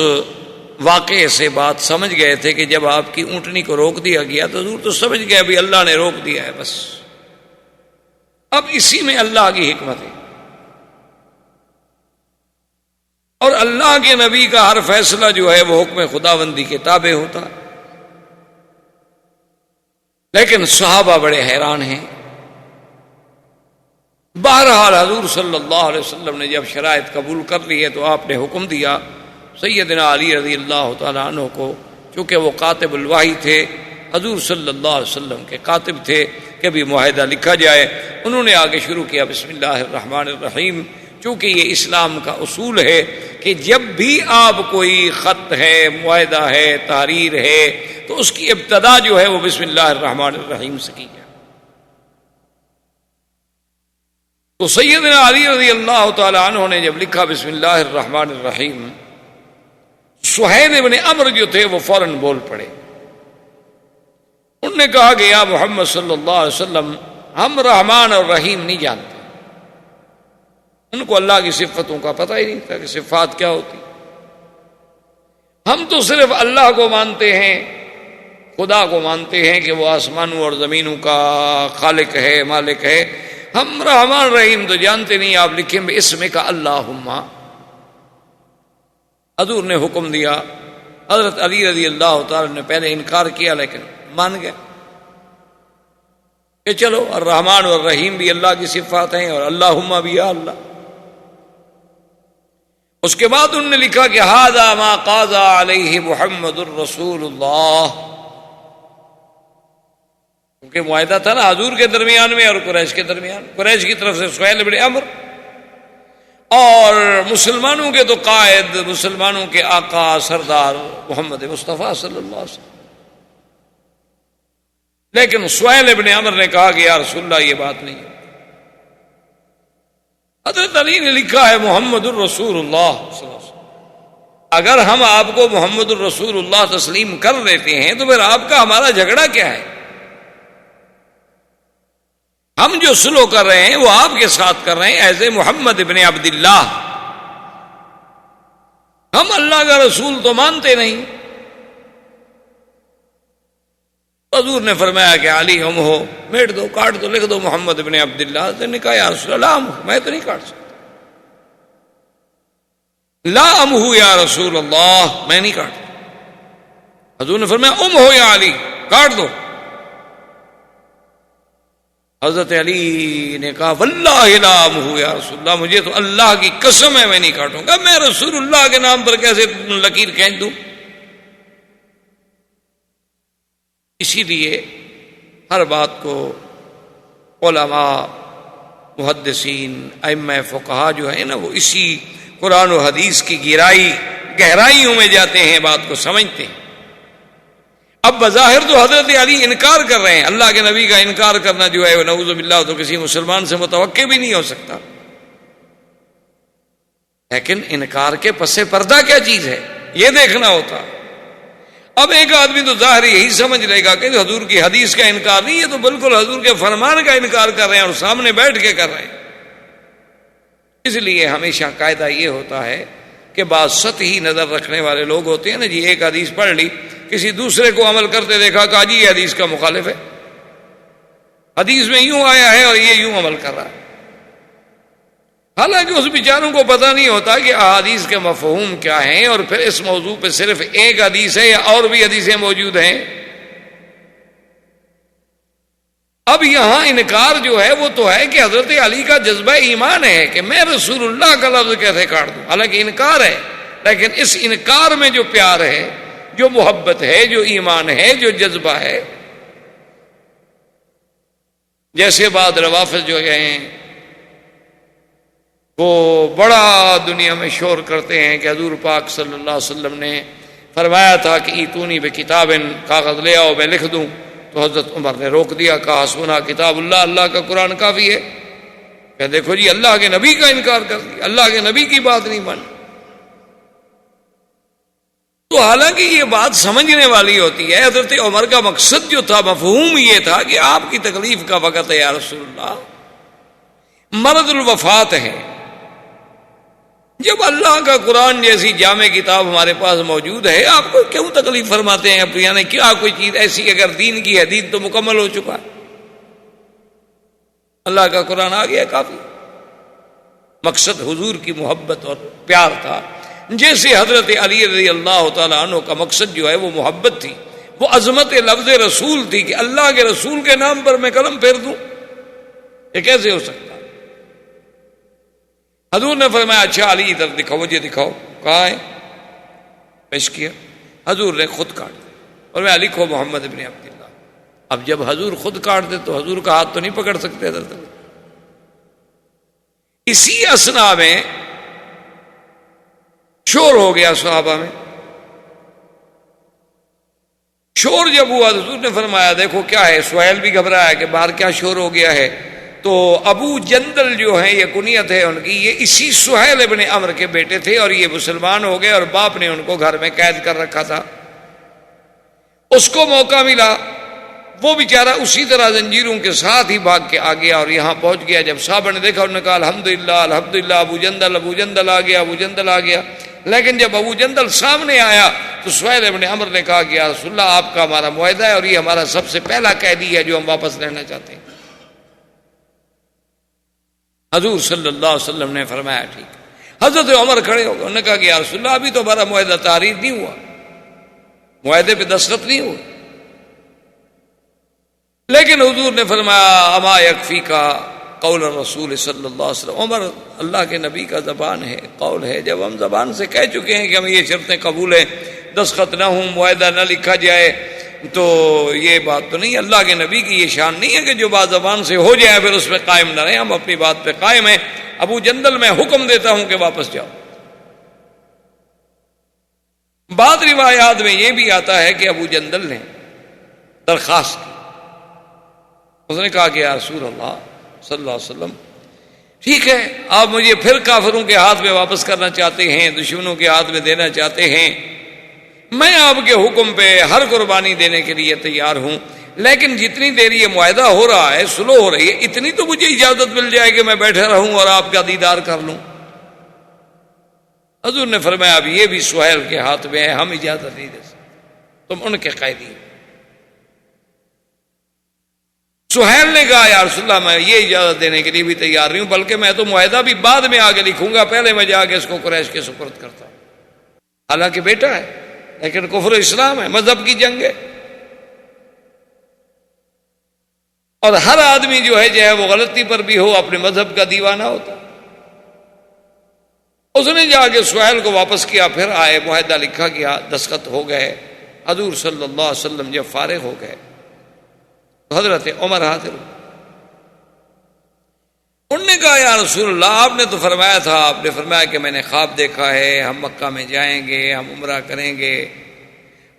واقعے سے بات سمجھ گئے تھے کہ جب آپ کی اونٹنی کو روک دیا گیا تو حضور تو سمجھ گئے بھی اللہ نے روک دیا ہے، بس اب اسی میں اللہ کی حکمت ہے، اور اللہ کے نبی کا ہر فیصلہ جو ہے وہ حکم خداوندی کے تابع ہوتا ہے۔ لیکن صحابہ بڑے حیران ہیں۔ بہرحال حضور صلی اللہ علیہ وسلم نے جب شرائط قبول کر لی ہے تو آپ نے حکم دیا سیدنا علی رضی اللہ تعالیٰ عنہ کو، چونکہ وہ کاتب الوحی تھے، حضور صلی اللہ علیہ وسلم کے کاتب تھے، کہ بھی معاہدہ لکھا جائے۔ انہوں نے آگے شروع کیا بسم اللہ الرحمن الرحیم، چونکہ یہ اسلام کا اصول ہے کہ جب بھی آپ کوئی خط ہے، معاہدہ ہے، تحریر ہے، تو اس کی ابتدا جو ہے وہ بسم اللہ الرحمن الرحیم سے کی جائے۔ تو سیدنا علی رضی اللہ تعالی عنہ نے جب لکھا بسم اللہ الرحمن الرحیم، سہیل ابن عمرو جو تھے وہ فوراً بول پڑے۔ انہوں نے کہا کہ یا محمد صلی اللہ علیہ وسلم، ہم رحمان اور رحیم نہیں جانتے۔ ان کو اللہ کی صفتوں کا پتہ ہی نہیں تھا کہ صفات کیا ہوتی۔ ہم تو صرف اللہ کو مانتے ہیں، خدا کو مانتے ہیں کہ وہ آسمانوں اور زمینوں کا خالق ہے، مالک ہے۔ ہم رحمان رحیم تو جانتے نہیں، آپ لکھیں بے اسم کا اللہم۔ حضور نے حکم دیا، حضرت علی رضی اللہ تعالی نے پہلے انکار کیا لیکن مان گئے کہ چلو الرحمن اور الرحیم بھی اللہ کی صفات ہیں، اور اللہم بھی یا اللہ۔ اس کے بعد انہوں نے لکھا کہ ھذا ما قاضى علیہ محمد الرسول اللہ، کیونکہ معاہدہ تھا نا حضور کے درمیان میں اور قریش کے درمیان، قریش کی طرف سے سہیل بن عمرو، اور مسلمانوں کے تو قائد، مسلمانوں کے آقا سردار محمد مصطفیٰ صلی اللہ علیہ وسلم۔ لیکن سہیل بن عمرو نے کہا کہ یا رسول اللہ یہ بات نہیں ہے۔ حضرت علی نے لکھا ہے محمد الرسول اللہ صلی اللہ علیہ وسلم۔ اگر ہم آپ کو محمد الرسول اللہ تسلیم کر دیتے ہیں تو پھر آپ کا ہمارا جھگڑا کیا ہے؟ ہم جو سلو کر رہے ہیں وہ آپ کے ساتھ کر رہے ہیں ایز اے محمد ابن عبداللہ۔ ہم اللہ کا رسول تو مانتے نہیں۔ حضور نے فرمایا کہ علی ہم ہو، میٹ دو، کاٹ دو، لکھ دو محمد ابن عبداللہ۔ حضرت نے کہا یا رسول اللہ میں تو نہیں کاٹ سکتا۔ لا ام ہو یا رسول اللہ، میں نہیں کاٹتا۔ حضور نے فرمایا ام ہو یا علی، کاٹ دو۔ حضرت علی نے کہا واللہ لا ام ہو یا رسول اللہ، مجھے تو اللہ کی قسم ہے میں نہیں کاٹوں گا۔ میں رسول اللہ کے نام پر کیسے لکیر کھینچ دوں؟ اسی لیے ہر بات کو علماء، محدثین، ائمہ فقہا جو ہیں نا وہ اسی قرآن و حدیث کی گہرائیوں میں جاتے ہیں، بات کو سمجھتے ہیں۔ اب بظاہر تو حضرت علی انکار کر رہے ہیں، اللہ کے نبی کا انکار کرنا جو ہے نعوذ باللہ تو کسی مسلمان سے متوقع بھی نہیں ہو سکتا۔ لیکن انکار کے پس پردہ کیا چیز ہے یہ دیکھنا ہوتا۔ اب ایک آدمی تو ظاہر یہی سمجھ لے گا کہ حضور کی حدیث کا انکار نہیں، یہ تو بالکل حضور کے فرمان کا انکار کر رہے ہیں اور سامنے بیٹھ کے کر رہے ہیں۔ اس لیے ہمیشہ قاعدہ یہ ہوتا ہے کہ بعض سطحی نظر رکھنے والے لوگ ہوتے ہیں نا، جی ایک حدیث پڑھ لی، کسی دوسرے کو عمل کرتے دیکھا، کہا جی یہ حدیث کا مخالف ہے، حدیث میں یوں آیا ہے اور یہ یوں عمل کر رہا ہے۔ حالانکہ اس بیچاروں کو پتہ نہیں ہوتا کہ احادیث کے مفہوم کیا ہیں، اور پھر اس موضوع پہ صرف ایک حدیث ہے یا اور بھی حدیثیں موجود ہیں۔ اب یہاں انکار جو ہے وہ تو ہے کہ حضرت علی کا جذبہ ایمان ہے کہ میں رسول اللہ کا لفظ کیسے کاٹ دوں، حالانکہ انکار ہے، لیکن اس انکار میں جو پیار ہے، جو محبت ہے، جو ایمان ہے، جو جذبہ ہے۔ جیسے بعض روافض جو ہیں وہ بڑا دنیا میں شور کرتے ہیں کہ حضور پاک صلی اللہ علیہ وسلم نے فرمایا تھا کہ ایتونی بکتاب، کاغذ لے آؤ میں لکھ دوں، تو حضرت عمر نے روک دیا، کہا حسبنا کتاب اللہ، اللہ کا قرآن کافی ہے۔ کہ دیکھو جی اللہ کے نبی کا انکار کر دیا، اللہ کے نبی کی بات نہیں مانی۔ تو حالانکہ یہ بات سمجھنے والی ہوتی ہے. حضرت عمر کا مقصد جو تھا، مفہوم یہ تھا کہ آپ کی تکلیف کا وقت ہے یا رسول اللہ، مرض الوفات ہے. جب اللہ کا قرآن جیسی جامع کتاب ہمارے پاس موجود ہے، آپ کو کیوں تکلیف فرماتے ہیں؟ یعنی کیا کوئی چیز ایسی اگر دین کی ہے، دین تو مکمل ہو چکا ہے، اللہ کا قرآن آ گیا کافی. مقصد حضور کی محبت اور پیار تھا. جیسے حضرت علی رضی اللہ تعالیٰ عنہ کا مقصد جو ہے وہ محبت تھی، وہ عظمت لفظ رسول تھی کہ اللہ کے رسول کے نام پر میں قلم پھیر دوں، یہ کیسے ہو سکتا؟ حضور نے فرمایا اچھا علی ادھر دکھاؤ، مجھے دکھاؤ. کہاں ہے؟ پیش کیا. حضور نے خود کاٹ دیا اور میں لکھو محمد ابن عبداللہ. اب جب حضور خود کاٹ دے تو حضور کا ہاتھ تو نہیں پکڑ سکتے حضرت. اسی اسنا میں شور ہو گیا صحابہ میں. شور جب ہوا حضور نے فرمایا دیکھو کیا ہے. سہیل بھی گھبرایا کہ باہر کیا شور ہو گیا ہے. تو ابو جندل جو ہیں، یہ کنیت ہے ان کی، یہ اسی سہیل ابن عمرو کے بیٹے تھے اور یہ مسلمان ہو گئے اور باپ نے ان کو گھر میں قید کر رکھا تھا. اس کو موقع ملا، وہ بیچارہ اسی طرح زنجیروں کے ساتھ ہی بھاگ کے آ گیا اور یہاں پہنچ گیا. جب صحابہ نے دیکھا انہوں نے کہا الحمدللہ الحمدللہ، ابو جندل آ گیا، ابو جندل آ گیا. لیکن جب ابو جندل سامنے آیا تو سہیل ابن عمرو نے کہا کہ یا رسول اللہ آپ کا ہمارا معاہدہ ہے اور یہ ہمارا سب سے پہلا قیدی ہے جو ہم واپس لینا چاہتے ہیں. حضور صلی اللہ علیہ وسلم نے فرمایا ٹھیک. حضرت عمر کھڑے ہو گئے، انہوں نے کہا کہ یا رسول اللہ ابھی تو ہمارا معاہدہ تعریف نہیں ہوا، معاہدے پہ دستخط نہیں ہوا. لیکن حضور نے فرمایا اما یکفی کا قول الرسول صلی اللہ علیہ وسلم. عمر اللہ کے نبی کا زبان ہے، قول ہے. جب ہم زبان سے کہہ چکے ہیں کہ ہم یہ شرطیں قبول ہیں، دستخط نہ ہوں، معاہدہ نہ لکھا جائے، تو یہ بات تو نہیں. اللہ کے نبی کی یہ شان نہیں ہے کہ جو بات زبان سے ہو جائے پھر اس پہ قائم نہ رہیں. ہم اپنی بات پہ قائم ہیں. ابو جندل میں حکم دیتا ہوں کہ واپس جاؤ. بعض روایات میں یہ بھی آتا ہے کہ ابو جندل نے درخواست کی. اس نے کہا کہ یا رسول اللہ صلی اللہ علیہ وسلم ٹھیک ہے، آپ مجھے پھر کافروں کے ہاتھ میں واپس کرنا چاہتے ہیں، دشمنوں کے ہاتھ میں دینا چاہتے ہیں، میں آپ کے حکم پہ ہر قربانی دینے کے لیے تیار ہوں، لیکن جتنی دیر یہ معاہدہ ہو رہا ہے، سلو ہو رہی ہے، اتنی تو مجھے اجازت مل جائے کہ میں بیٹھا رہوں اور آپ کا دیدار کر لوں. حضور نے فرمایا اب یہ بھی سہیل کے ہاتھ میں ہے، ہم اجازت نہیں دے سکتے، تم ان کے قیدی. سہیل نے کہا یا رسول اللہ میں یہ اجازت دینے کے لیے بھی تیار نہیں ہوں، بلکہ میں تو معاہدہ بھی بعد میں آگے لکھوں گا، پہلے میں جا کے اس کو قریش کے سپرد کرتا ہوں. حالانکہ بیٹا ہے لیکن کفر اسلام ہے، مذہب کی جنگ ہے، اور ہر آدمی جو ہے چاہے وہ غلطی پر بھی ہو اپنے مذہب کا دیوانہ ہوتا. اس نے جا کے سہیل کو واپس کیا، پھر آئے، معاہدہ لکھا گیا، دستخط ہو گئے. حضور صلی اللہ علیہ وسلم جب فارغ ہو گئے تو حضرت عمر حاضر ہوئے. انہوں نے کہا یا رسول اللہ آپ نے تو فرمایا تھا، آپ نے فرمایا کہ میں نے خواب دیکھا ہے، ہم مکہ میں جائیں گے، ہم عمرہ کریں گے،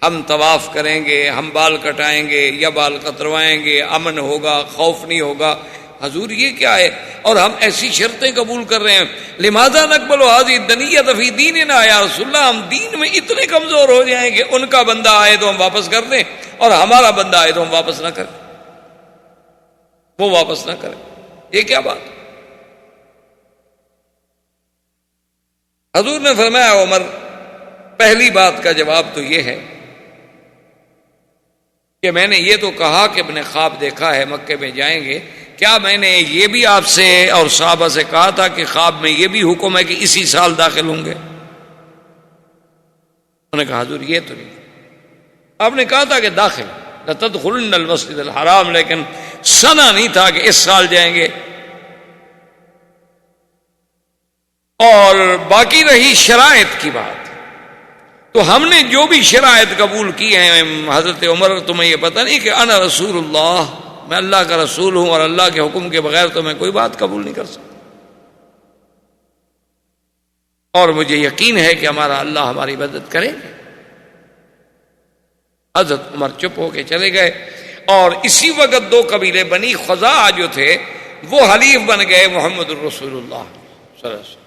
ہم طواف کریں گے، ہم بال کٹائیں گے یا بال کتروائیں گے، امن ہوگا، خوف نہیں ہوگا. حضور یہ کیا ہے؟ اور ہم ایسی شرطیں قبول کر رہے ہیں. لماذا نقبل هذه الدنية في ديننا یا رسول اللہ، ہم دین میں اتنے کمزور ہو جائیں کہ ان کا بندہ آئے تو ہم واپس کر دیں اور ہمارا بندہ آئے تو ہم واپس نہ کریں، وہ واپس نہ کریں. یہ کیا بات؟ حضور نے فرمایا عمر پہلی بات کا جواب تو یہ ہے کہ میں نے یہ تو کہا کہ میں نے خواب دیکھا ہے مکے میں جائیں گے، کیا میں نے یہ بھی آپ سے اور صحابہ سے کہا تھا کہ خواب میں یہ بھی حکم ہے کہ اسی سال داخل ہوں گے؟ انہوں نے کہا حضور یہ تو نہیں، آپ نے کہا تھا کہ داخل لتدخلن المسجد الحرام، لیکن سنا نہیں تھا کہ اس سال جائیں گے. اور باقی رہی شرائط کی بات، تو ہم نے جو بھی شرائط قبول کی ہیں حضرت عمر، تمہیں یہ پتہ نہیں کہ انا رسول اللہ، میں اللہ کا رسول ہوں اور اللہ کے حکم کے بغیر تو میں کوئی بات قبول نہیں کر سکتا، اور مجھے یقین ہے کہ ہمارا اللہ ہماری مدد کرے. حضرت عمر چپ ہو کے چلے گئے، اور اسی وقت دو قبیلے بنی خزاعہ جو تھے وہ حلیف بن گئے محمد الرسول اللہ صلی اللہ علیہ وسلم،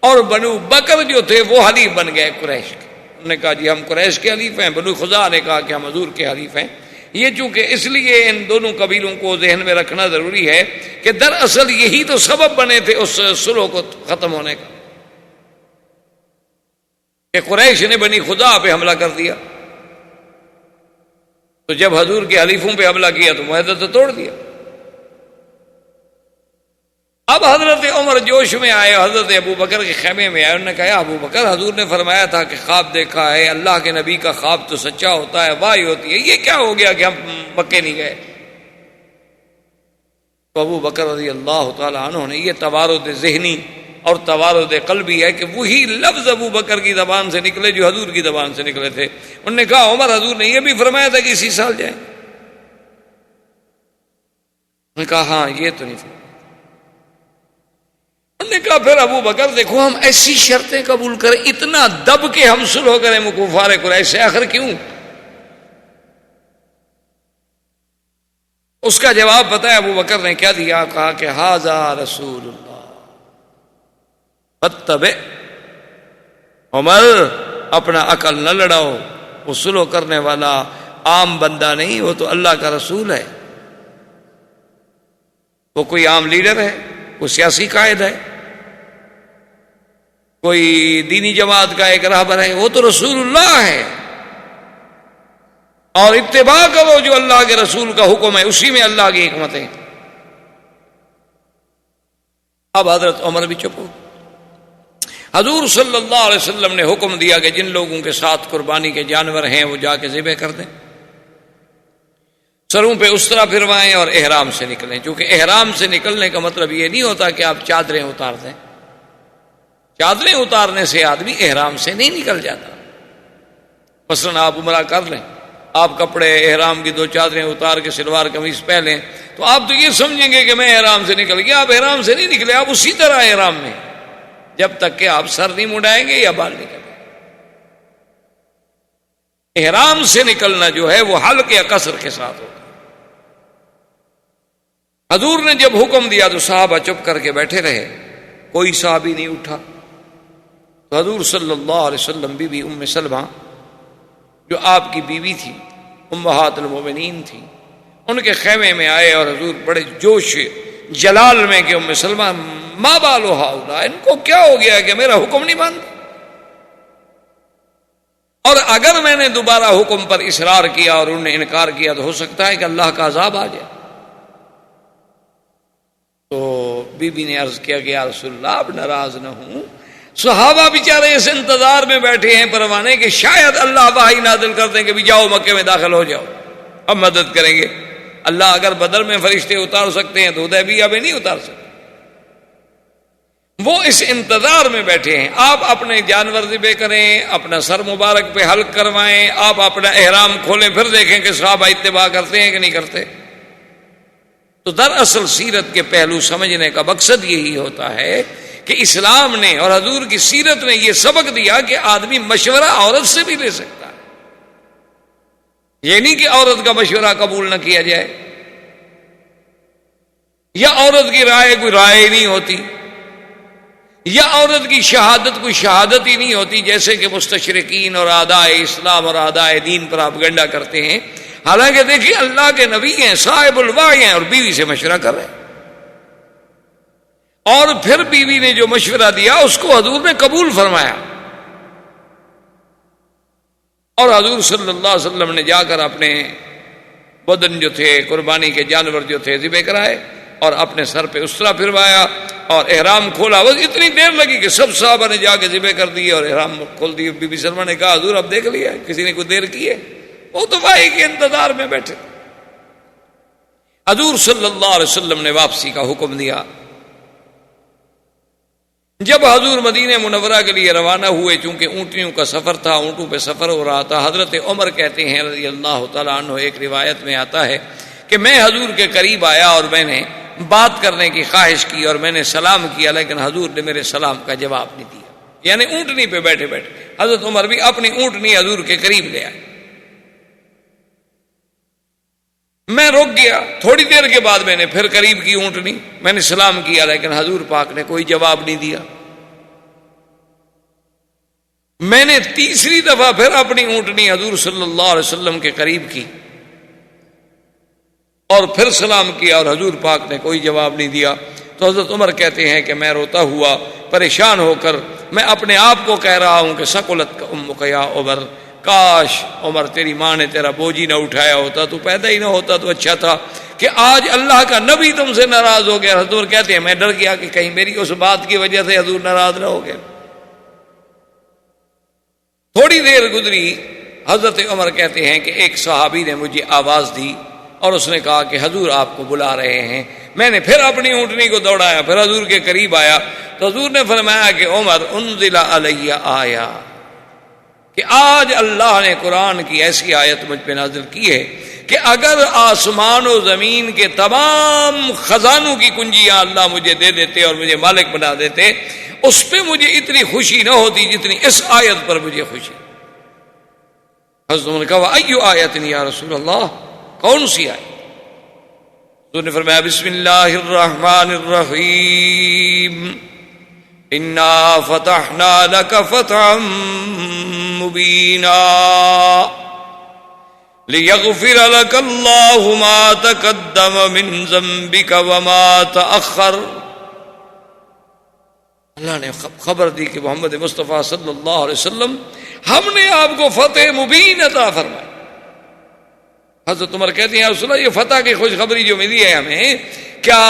اور بنو بکر جو تھے وہ حلیف بن گئے قریش کے. انہوں نے کہا جی ہم قریش کے حلیف ہیں. بنو خزاعہ نے کہا کہ ہم حضور کے حلیف ہیں. یہ چونکہ اس لیے ان دونوں قبیلوں کو ذہن میں رکھنا ضروری ہے کہ دراصل یہی تو سبب بنے تھے اس صلح کو ختم ہونے کا، کہ قریش نے بنی خزاعہ پہ حملہ کر دیا. تو جب حضور کے حلیفوں پہ حملہ کیا تو معاہدہ تو توڑ دیا. اب حضرت عمر جوش میں آئے، حضرت ابو بکر کے خیمے میں آئے. انہوں نے کہا یا ابو بکر، حضور نے فرمایا تھا کہ خواب دیکھا ہے، اللہ کے نبی کا خواب تو سچا ہوتا ہے، وحی ہوتی ہے، یہ کیا ہو گیا کہ ہم مکے نہیں گئے؟ تو ابو بکر رضی اللہ تعالی عنہ نے، یہ توارد ذہنی اور توارد قلبی ہے کہ وہی لفظ ابو بکر کی زبان سے نکلے جو حضور کی زبان سے نکلے تھے. انہوں نے کہا عمر، حضور نے یہ بھی فرمایا تھا کہ اسی سال جائیں؟ انہوں نے کہا ہاں یہ تو نہیں فرمایا. انہوں نے کہا پھر ابو بکر دیکھو، ہم ایسی شرطیں قبول کریں، اتنا دب کے ہم صلح کریں کفار قریش سے، آخر کیوں؟ اس کا جواب پتہ ہے ابو بکر نے کیا دیا؟ کہا کہ ھذا رسول اللہ فتبع. عمر، اپنا عقل نہ لڑاؤ، وہ صلح کرنے والا عام بندہ نہیں، وہ تو اللہ کا رسول ہے. وہ کوئی عام لیڈر ہے، کوئی سیاسی قائد ہے، کوئی دینی جماعت کا ایک رہبر ہے، وہ تو رسول اللہ ہے. اور اتباع کرو جو اللہ کے رسول کا حکم ہے، اسی میں اللہ کی حکمت ہے. اب حضرت عمر بھی چپ ہو. حضور صلی اللہ علیہ وسلم نے حکم دیا کہ جن لوگوں کے ساتھ قربانی کے جانور ہیں وہ جا کے ذبح کر دیں، سروں پہ اسرا پھروائیں اور احرام سے نکلیں. چونکہ احرام سے نکلنے کا مطلب یہ نہیں ہوتا کہ آپ چادریں اتار دیں. چادریں اتارنے سے آدمی احرام سے نہیں نکل جاتا. مثلا آپ عمرہ کر لیں، آپ کپڑے احرام کی 2 چادریں اتار کے شلوار قمیص پہنیں تو آپ تو یہ سمجھیں گے کہ میں احرام سے نکل گیا. آپ احرام سے نہیں نکلے، آپ اسی طرح احرام میں جب تک کہ آپ سر نہیں مڈائیں گے یا بال نہیں کریں گے. احرام سے نکلنا جو ہے وہ حلق یا قصر کے ساتھ ہوتا ہے. حضور نے جب حکم دیا تو صحابہ چپ کر کے بیٹھے رہے، کوئی صحابی نہیں اٹھا. تو حضور صلی اللہ علیہ وسلم بی بی ام سلمہ جو آپ کی بیوی تھی، امہات المومنین تھی، ان کے خیمے میں آئے اور حضور بڑے جوش جلال میں کہ ام سلمہ ما بالو ہاؤلا، ان کو کیا ہو گیا کہ میرا حکم نہیں مانتے؟ اور اگر میں نے دوبارہ حکم پر اصرار کیا اور انہوں نے انکار کیا تو ہو سکتا ہے کہ اللہ کا عذاب آ جائے. تو بی بی نے عرض کیا کہ یا رسول اللہ آپ ناراض نہ ہوں، صحابہ بیچارے اس انتظار میں بیٹھے ہیں پروانے کہ شاید اللہ وحی نازل کر دیں کہ بھی جاؤ مکے میں داخل ہو جاؤ، اب مدد کریں گے. اللہ اگر بدر میں فرشتے اتار سکتے ہیں تو حدیبیہ میں نہیں اتار سکتے. وہ اس انتظار میں بیٹھے ہیں. آپ اپنے جانور ذبح کریں، اپنا سر مبارک پہ حلق کروائیں، آپ اپنا احرام کھولیں، پھر دیکھیں کہ صحابہ اتباع کرتے ہیں کہ نہیں کرتے. تو دراصل سیرت کے پہلو سمجھنے کا مقصد یہی ہوتا ہے کہ اسلام نے اور حضور کی سیرت نے یہ سبق دیا کہ آدمی مشورہ عورت سے بھی لے سکتا ہے. یہ نہیں کہ عورت کا مشورہ قبول نہ کیا جائے یا عورت کی رائے کوئی رائے نہیں ہوتی یا عورت کی شہادت کوئی شہادت ہی نہیں ہوتی، جیسے کہ مستشرقین اور اعدائے اسلام اور اعدائے دین پر پروپیگنڈا کرتے ہیں. حالانکہ دیکھیے اللہ کے نبی ہیں، صاحب الوحی ہیں، اور بیوی سے مشورہ کر رہے ہیں. اور پھر بیوی نے جو مشورہ دیا اس کو حضور نے قبول فرمایا. اور حضور صلی اللہ علیہ وسلم نے جا کر اپنے بدن جو تھے، قربانی کے جانور جو تھے ذبح کرائے اور اپنے سر پہ اسرا پھروایا اور احرام کھولا. بس اتنی دیر لگی کہ سب صحابہ نے جا کے ذبح کر دیے اور احرام کھول دیے. بی بی سلمہ نے کہا حضور اب دیکھ لیا، کسی نے کوئی دیر کی ہے؟ وہ تو وحی کے انتظار میں بیٹھے. حضور صلی اللہ علیہ وسلم نے واپسی کا حکم دیا. جب حضور مدینہ منورہ کے لیے روانہ ہوئے، چونکہ اونٹنیوں کا سفر تھا، اونٹوں پہ سفر ہو رہا تھا، حضرت عمر کہتے ہیں رضی اللہ تعالیٰ عنہ، ایک روایت میں آتا ہے کہ میں حضور کے قریب آیا اور میں نے بات کرنے کی خواہش کی اور میں نے سلام کیا، لیکن حضور نے میرے سلام کا جواب نہیں دیا. یعنی اونٹنی پہ بیٹھے بیٹھے حضرت عمر بھی اپنی اونٹنی حضور کے قریب لے آئے. میں رک گیا. تھوڑی دیر کے بعد میں نے پھر قریب کی اونٹنی، میں نے سلام کیا، لیکن حضور پاک نے کوئی جواب نہیں دیا. میں نے تیسری دفعہ پھر اپنی اونٹنی حضور صلی اللہ علیہ وسلم کے قریب کی اور پھر سلام کیا اور حضور پاک نے کوئی جواب نہیں دیا. تو حضرت عمر کہتے ہیں کہ میں روتا ہوا پریشان ہو کر میں اپنے آپ کو کہہ رہا ہوں کہ ثقلت امک یا عمر، کاش عمر تیری ماں نے تیرا بوجھ نہ اٹھایا ہوتا، تو پیدا ہی نہ ہوتا تو اچھا تھا کہ آج اللہ کا نبی تم سے ناراض ہو گیا. حضور کہتے ہیں میں ڈر گیا کہ کہیں میری اس بات کی وجہ سے حضور ناراض نہ ہو گئے. تھوڑی دیر گزری، حضرت عمر کہتے ہیں کہ ایک صحابی نے مجھے آواز دی اور اس نے کہا کہ حضور آپ کو بلا رہے ہیں. میں نے پھر اپنی اونٹنی کو دوڑایا، پھر حضور کے قریب آیا تو حضور نے فرمایا کہ عمر انزل علی آیا، کہ آج اللہ نے قرآن کی ایسی آیت مجھ پہ نازل کی ہے کہ اگر آسمان و زمین کے تمام خزانوں کی کنجیاں اللہ مجھے دے دیتے اور مجھے مالک بنا دیتے، اس پہ مجھے اتنی خوشی نہ ہوتی جتنی اس آیت پر مجھے خوشی. حضرت نے کہا ایو آیت یا رسول اللہ، کون سی آیت؟ حضور نے فرمایا بسم اللہ الرحمن الرحیم انا فتحنا لک فتحا مبینا لیغفر لک اللہ ما تقدم من ذنبک وما تأخر. اللہ نے خبر دی کہ محمد مصطفیٰ صلی اللہ علیہ وسلم ہم نے آپ کو فتح مبین عطا فرمائی. حضرت عمر کہتے ہیں رسول اللہ یہ فتح کی خوشخبری جو ملی ہے ہمیں، کیا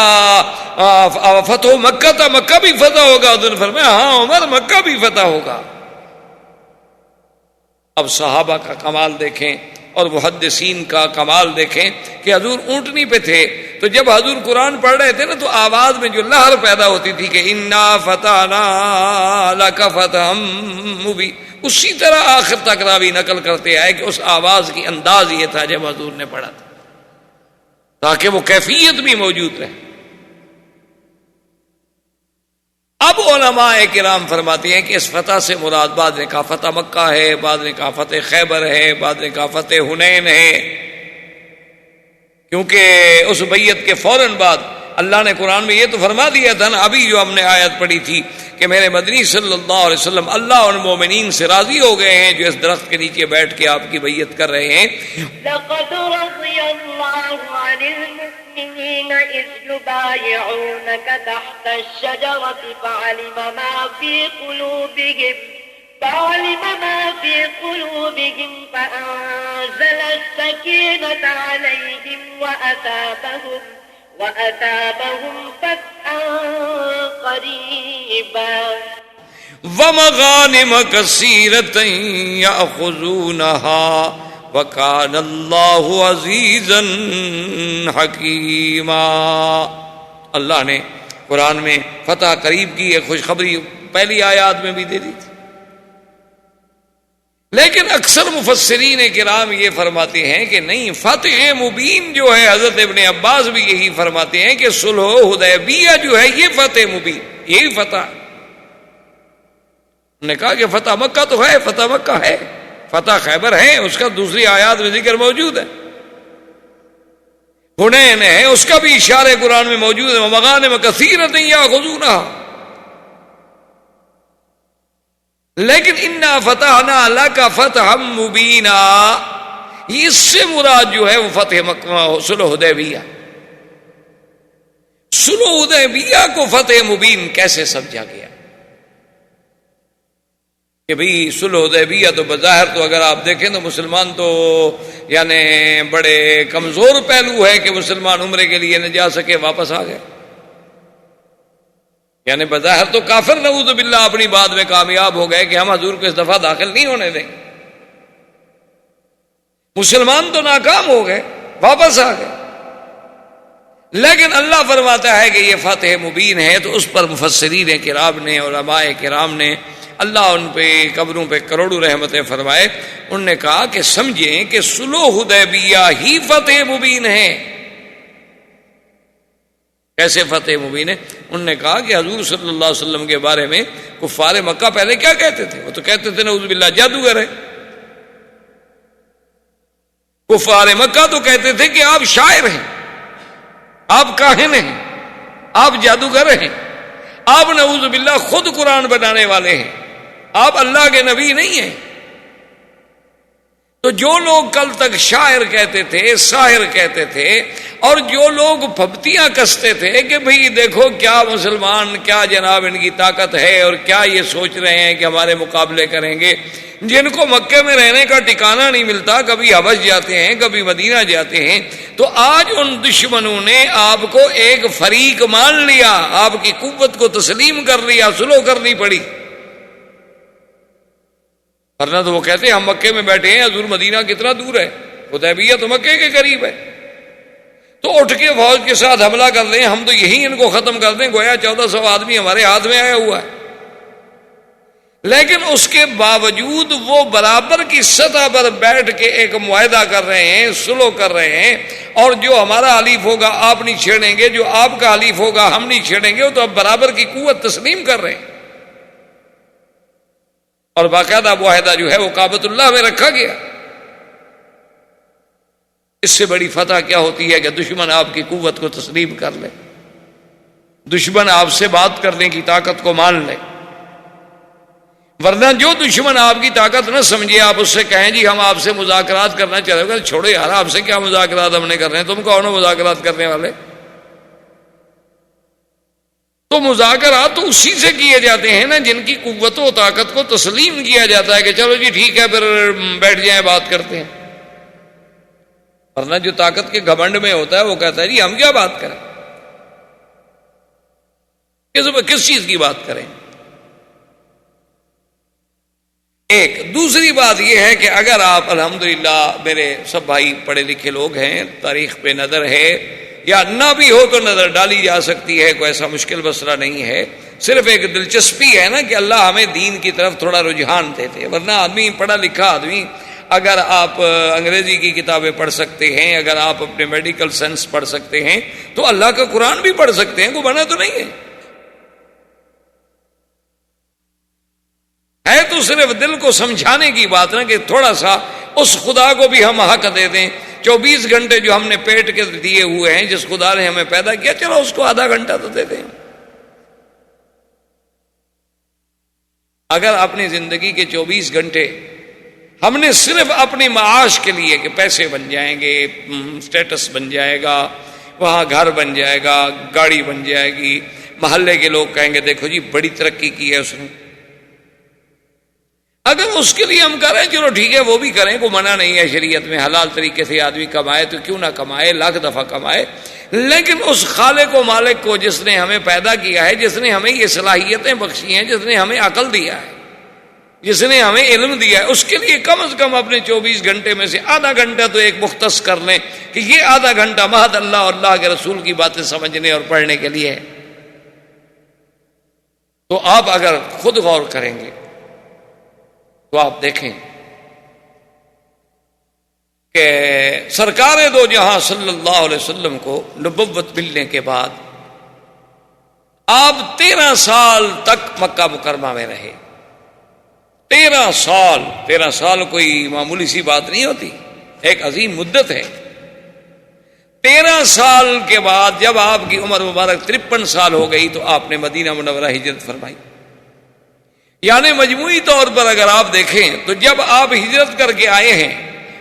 فتح مکہ تھا؟ مکہ بھی فتح ہوگا؟ حضور نے فرمایا ہاں عمر مکہ بھی فتح ہوگا. اب صحابہ کا کمال دیکھیں اور محدثین کا کمال دیکھیں کہ حضور اونٹنی پہ تھے تو جب حضور قرآن پڑھ رہے تھے نا تو آواز میں جو لہر پیدا ہوتی تھی کہ انا فتحنا لک فتحا مبین، اسی طرح آخر تک راوی نقل کرتے آئے کہ اس آواز کی انداز یہ تھا جب حضور نے پڑھا تھا، تاکہ وہ کیفیت بھی موجود رہے. اب علماء کرام فرماتے ہیں کہ اس فتح سے مراد بعض نے کہا فتح مکہ ہے، بعض نے کہا فتح خیبر ہے، بعض نے کہا فتح حنین ہے، کیونکہ اس بیعت کے فوراً بعد اللہ نے قرآن میں یہ تو فرما دیا تھا نا، ابھی جو ہم نے آیت پڑھی تھی کہ میرے مدنی صلی اللہ علیہ وسلم اللہ اور مومنین سے راضی ہو گئے ہیں جو اس درخت کے نیچے بیٹھ کے آپ کی بیعت کر رہے ہیں. لقد رضي الله عن المؤمنين إذ يبايعونك تحت الشجرة فعلم ما في قلوبهم فأنزل السكينة عليهم وأثابهم فتحا قريبا ومغانم كثيرة يأخذونها وكان الله عزيزا حكيما. اللہ نے قرآن میں فتح قریب کی ایک خوشخبری پہلی آیات میں بھی دے دی تھی، لیکن اکثر مفسرین کرام یہ فرماتے ہیں کہ نہیں، فتح مبین جو ہے حضرت ابن عباس بھی یہی فرماتے ہیں کہ صلح حدیبیہ جو ہے یہ فتح مبین، یہی فتح. انہوں نے کہا کہ فتح مکہ تو ہے، فتح مکہ ہے، فتح خیبر ہے، اس کا دوسری آیات میں ذکر موجود ہے. حنین ہے، اس کا بھی اشارے قرآن میں موجود ہے، ومغانم کثیرۃ یاخذونها. لیکن انا فتحنا لک فتحا مبینا، اس سے مراد جو ہے وہ فتح مکہ صلح حدیبیہ. صلح حدیبیہ کو فتح مبین کیسے سمجھا گیا کہ بھئی صلح حدیبیہ تو بظاہر تو اگر آپ دیکھیں تو مسلمان تو یعنی بڑے کمزور پہلو ہے کہ مسلمان عمرے کے لیے نہ جا سکے، واپس آ گئے. یعنی بظاہر تو کافر نعوذ باللہ اپنی بات میں کامیاب ہو گئے کہ ہم حضور کو اس دفعہ داخل نہیں ہونے دیں. مسلمان تو ناکام ہو گئے، واپس آ گئے. لیکن اللہ فرماتا ہے کہ یہ فتح مبین ہے، تو اس پر مفسرین کرام نے، علماء کرام نے، اللہ ان پہ قبروں پہ کروڑوں رحمتیں فرمائے، انہوں نے کہا کہ سمجھیں کہ صلح حدیبیہ ہی فتح مبین ہے. کیسے فتح مبین ہے؟ انہوں نے کہا کہ حضور صلی اللہ علیہ وسلم کے بارے میں کفار مکہ پہلے کیا کہتے تھے؟ وہ تو کہتے تھے نعوذ باللہ جادوگر ہے. کفار مکہ تو کہتے تھے کہ آپ شاعر ہیں، آپ کاہن ہیں، آپ جادوگر ہیں، آپ نعوذ باللہ خود قرآن بنانے والے ہیں. آپ اللہ کے نبی نہیں ہیں. تو جو لوگ کل تک شاعر کہتے تھے، ساحر کہتے تھے، اور جو لوگ پھپتیاں کستے تھے کہ بھئی دیکھو کیا مسلمان، کیا جناب ان کی طاقت ہے، اور کیا یہ سوچ رہے ہیں کہ ہمارے مقابلے کریں گے، جن کو مکے میں رہنے کا ٹھکانہ نہیں ملتا، کبھی حبش جاتے ہیں، کبھی مدینہ جاتے ہیں، تو آج ان دشمنوں نے آپ کو ایک فریق مان لیا، آپ کی قوت کو تسلیم کر لیا، سلو کرنی پڑی. ورنہ تو وہ کہتے ہیں ہم مکے میں بیٹھے ہیں، حضور مدینہ کتنا دور ہے، حدیبیہ تو مکے کے قریب ہے، تو اٹھ کے فوج کے ساتھ حملہ کر لیں، ہم تو یہی ان کو ختم کر دیں، گویا 1400 آدمی ہمارے ہاتھ میں آیا ہوا ہے. لیکن اس کے باوجود وہ برابر کی سطح پر بیٹھ کے ایک معاہدہ کر رہے ہیں، سلو کر رہے ہیں، اور جو ہمارا حلیف ہوگا آپ نہیں چھیڑیں گے، جو آپ کا حلیف ہوگا ہم نہیں چھیڑیں گے، تو اب برابر کی قوت تسلیم کر رہے ہیں. اور باقاعدہ معاہدہ جو ہے وہ کعبۃ اللہ میں رکھا گیا. اس سے بڑی فتح کیا ہوتی ہے کہ دشمن آپ کی قوت کو تسلیم کر لے، دشمن آپ سے بات کرنے کی طاقت کو مان لے. ورنہ جو دشمن آپ کی طاقت نہ سمجھے، آپ اس سے کہیں جی ہم آپ سے مذاکرات کرنا چاہتے ہیں، چھوڑو یار آپ سے کیا مذاکرات ہم نے کر رہے ہیں، تم کون ہو مذاکرات کرنے والے. تو مذاکرات تو اسی سے کیے جاتے ہیں نا جن کی قوت و طاقت کو تسلیم کیا جاتا ہے کہ چلو جی ٹھیک ہے پھر بیٹھ جائیں بات کرتے ہیں. ورنہ جو طاقت کے گھمنڈ میں ہوتا ہے وہ کہتا ہے جی ہم کیا بات کریں، کس چیز کی بات کریں. ایک دوسری بات یہ ہے کہ اگر آپ الحمدللہ میرے سب بھائی پڑھے لکھے لوگ ہیں، تاریخ پہ نظر ہے، یا نہ بھی ہو تو نظر ڈالی جا سکتی ہے، کوئی ایسا مشکل مسئلہ نہیں ہے، صرف ایک دلچسپی ہے نا کہ اللہ ہمیں دین کی طرف تھوڑا رجحان دیتے. ورنہ آدمی پڑھا لکھا آدمی، اگر آپ انگریزی کی کتابیں پڑھ سکتے ہیں، اگر آپ اپنے میڈیکل سائنس پڑھ سکتے ہیں، تو اللہ کا قرآن بھی پڑھ سکتے ہیں، کوئی منع تو نہیں ہے. ہے تو صرف دل کو سمجھانے کی بات نا کہ تھوڑا سا اس خدا کو بھی ہم حق دے دیں. 24 گھنٹے جو ہم نے پیٹ کے دیے ہوئے ہیں، جس خدا نے ہمیں پیدا کیا، چلو اس کو آدھا گھنٹہ تو دے دیں. اگر اپنی زندگی کے 24 گھنٹے ہم نے صرف اپنی معاش کے لیے کہ پیسے بن جائیں گے، سٹیٹس بن جائے گا، وہاں گھر بن جائے گا، گاڑی بن جائے گی، محلے کے لوگ کہیں گے دیکھو جی بڑی ترقی کی ہے اس نے، اگر اس کے لیے ہم کریں چلو ٹھیک ہے وہ بھی کریں، کوئی منع نہیں ہے شریعت میں، حلال طریقے سے آدمی کمائے تو کیوں نہ کمائے، لاکھ دفعہ کمائے، لیکن اس خالق و مالک کو جس نے ہمیں پیدا کیا ہے، جس نے ہمیں یہ صلاحیتیں بخشی ہیں، جس نے ہمیں عقل دیا ہے، جس نے ہمیں علم دیا ہے، اس کے لیے کم از کم اپنے 24 گھنٹے میں سے آدھا گھنٹہ تو ایک مختص کر لیں کہ یہ آدھا گھنٹہ محض اللہ اور اللہ کے رسول کی باتیں سمجھنے اور پڑھنے کے لیے ہے. تو آپ اگر خود غور کریں گے تو آپ دیکھیں کہ سرکار دو جہاں صلی اللہ علیہ وسلم کو نبوت ملنے کے بعد آپ 13 سال تک مکہ مکرمہ میں رہے. 13 سال کوئی معمولی سی بات نہیں ہوتی، ایک عظیم مدت ہے. 13 سال کے بعد جب آپ کی عمر مبارک 53 سال ہو گئی تو آپ نے مدینہ منورہ ہجرت فرمائی. یعنی مجموعی طور پر اگر آپ دیکھیں تو جب آپ ہجرت کر کے آئے ہیں،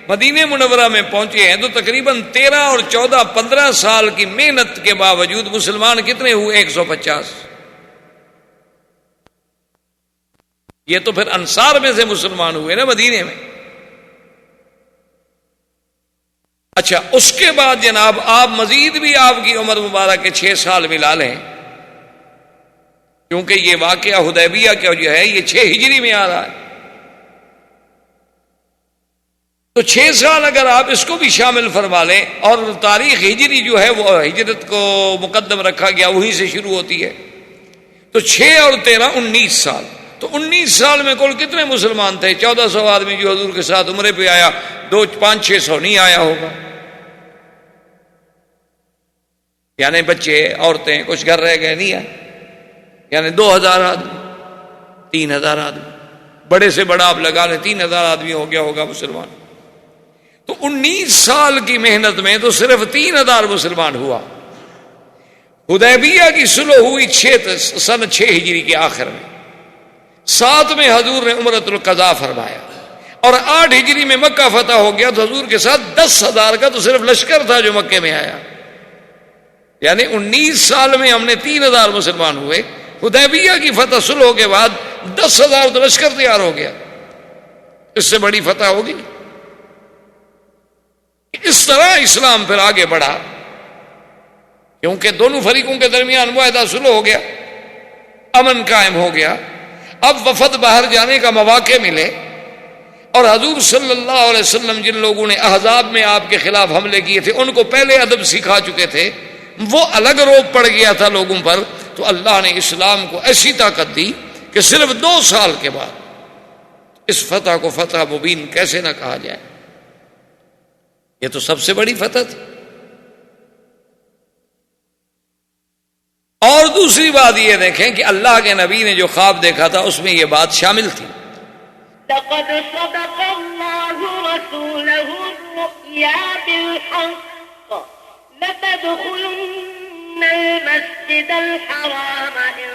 مدینہ منورہ میں پہنچے ہیں، تو تقریباً 13 اور 14 15 سال کی محنت کے باوجود مسلمان کتنے ہوئے؟ 150. یہ تو پھر انصار میں سے مسلمان ہوئے نا مدینے میں. اچھا اس کے بعد جناب آپ مزید بھی آپ کی عمر مبارک کے 6 سال ملا لیں، کیونکہ یہ واقعہ حدیبیہ کا جو ہے یہ 6 ہجری میں آ رہا ہے، تو 6 سال اگر آپ اس کو بھی شامل فرما لیں، اور تاریخ ہجری جو ہے وہ ہجرت کو مقدم رکھا گیا وہیں سے شروع ہوتی ہے، تو 6 اور 13 19 سال. تو 19 سال میں کل کتنے مسلمان تھے؟ 1400 آدمی جو حضور کے ساتھ عمرے پہ آیا، 500-600 نہیں آیا ہوگا، یعنی بچے عورتیں کچھ گھر رہ گئے نہیں آئے، یعنی 2000 آدمی 3000 آدمی، بڑے سے بڑا آپ لگا لیں 3000 آدمی ہو گیا ہوگا مسلمان. تو 19 سال کی محنت میں تو صرف 3000 مسلمان ہوا. حدیبیہ کی صلح ہوئی سن 6 ہجری کے آخر میں. 7 میں حضور نے عمرۃ القضاء فرمایا، اور 8 ہجری میں مکہ فتح ہو گیا، تو حضور کے ساتھ 10,000 کا تو صرف لشکر تھا جو مکے میں آیا، یعنی 19 سال میں ہم نے 3,000 مسلمان ہوئے۔ حدیبیہ کی فتح صلح کے بعد 10,000 تو لشکر تیار ہو گیا، اس سے بڑی فتح ہوگی؟ اس طرح اسلام پھر آگے بڑھا، کیونکہ دونوں فریقوں کے درمیان معاہدہ صلح ہو گیا، امن قائم ہو گیا۔ اب وفد باہر جانے کا مواقع ملے، اور حضور صلی اللہ علیہ وسلم جن لوگوں نے احزاب میں آپ کے خلاف حملے کیے تھے ان کو پہلے ادب سکھا چکے تھے، وہ الگ روب پڑ گیا تھا لوگوں پر، تو اللہ نے اسلام کو ایسی طاقت دی کہ صرف 2 سال کے بعد اس فتح کو فتح مبین کیسے نہ کہا جائے۔ یہ تو سب سے بڑی فتح تھی۔ اور دوسری بات یہ دیکھیں کہ اللہ کے نبی نے جو خواب دیکھا تھا اس میں یہ بات شامل تھی، لقد صدق الله رسوله الرؤيا بالحق لتدخلن المسجد الحرام إن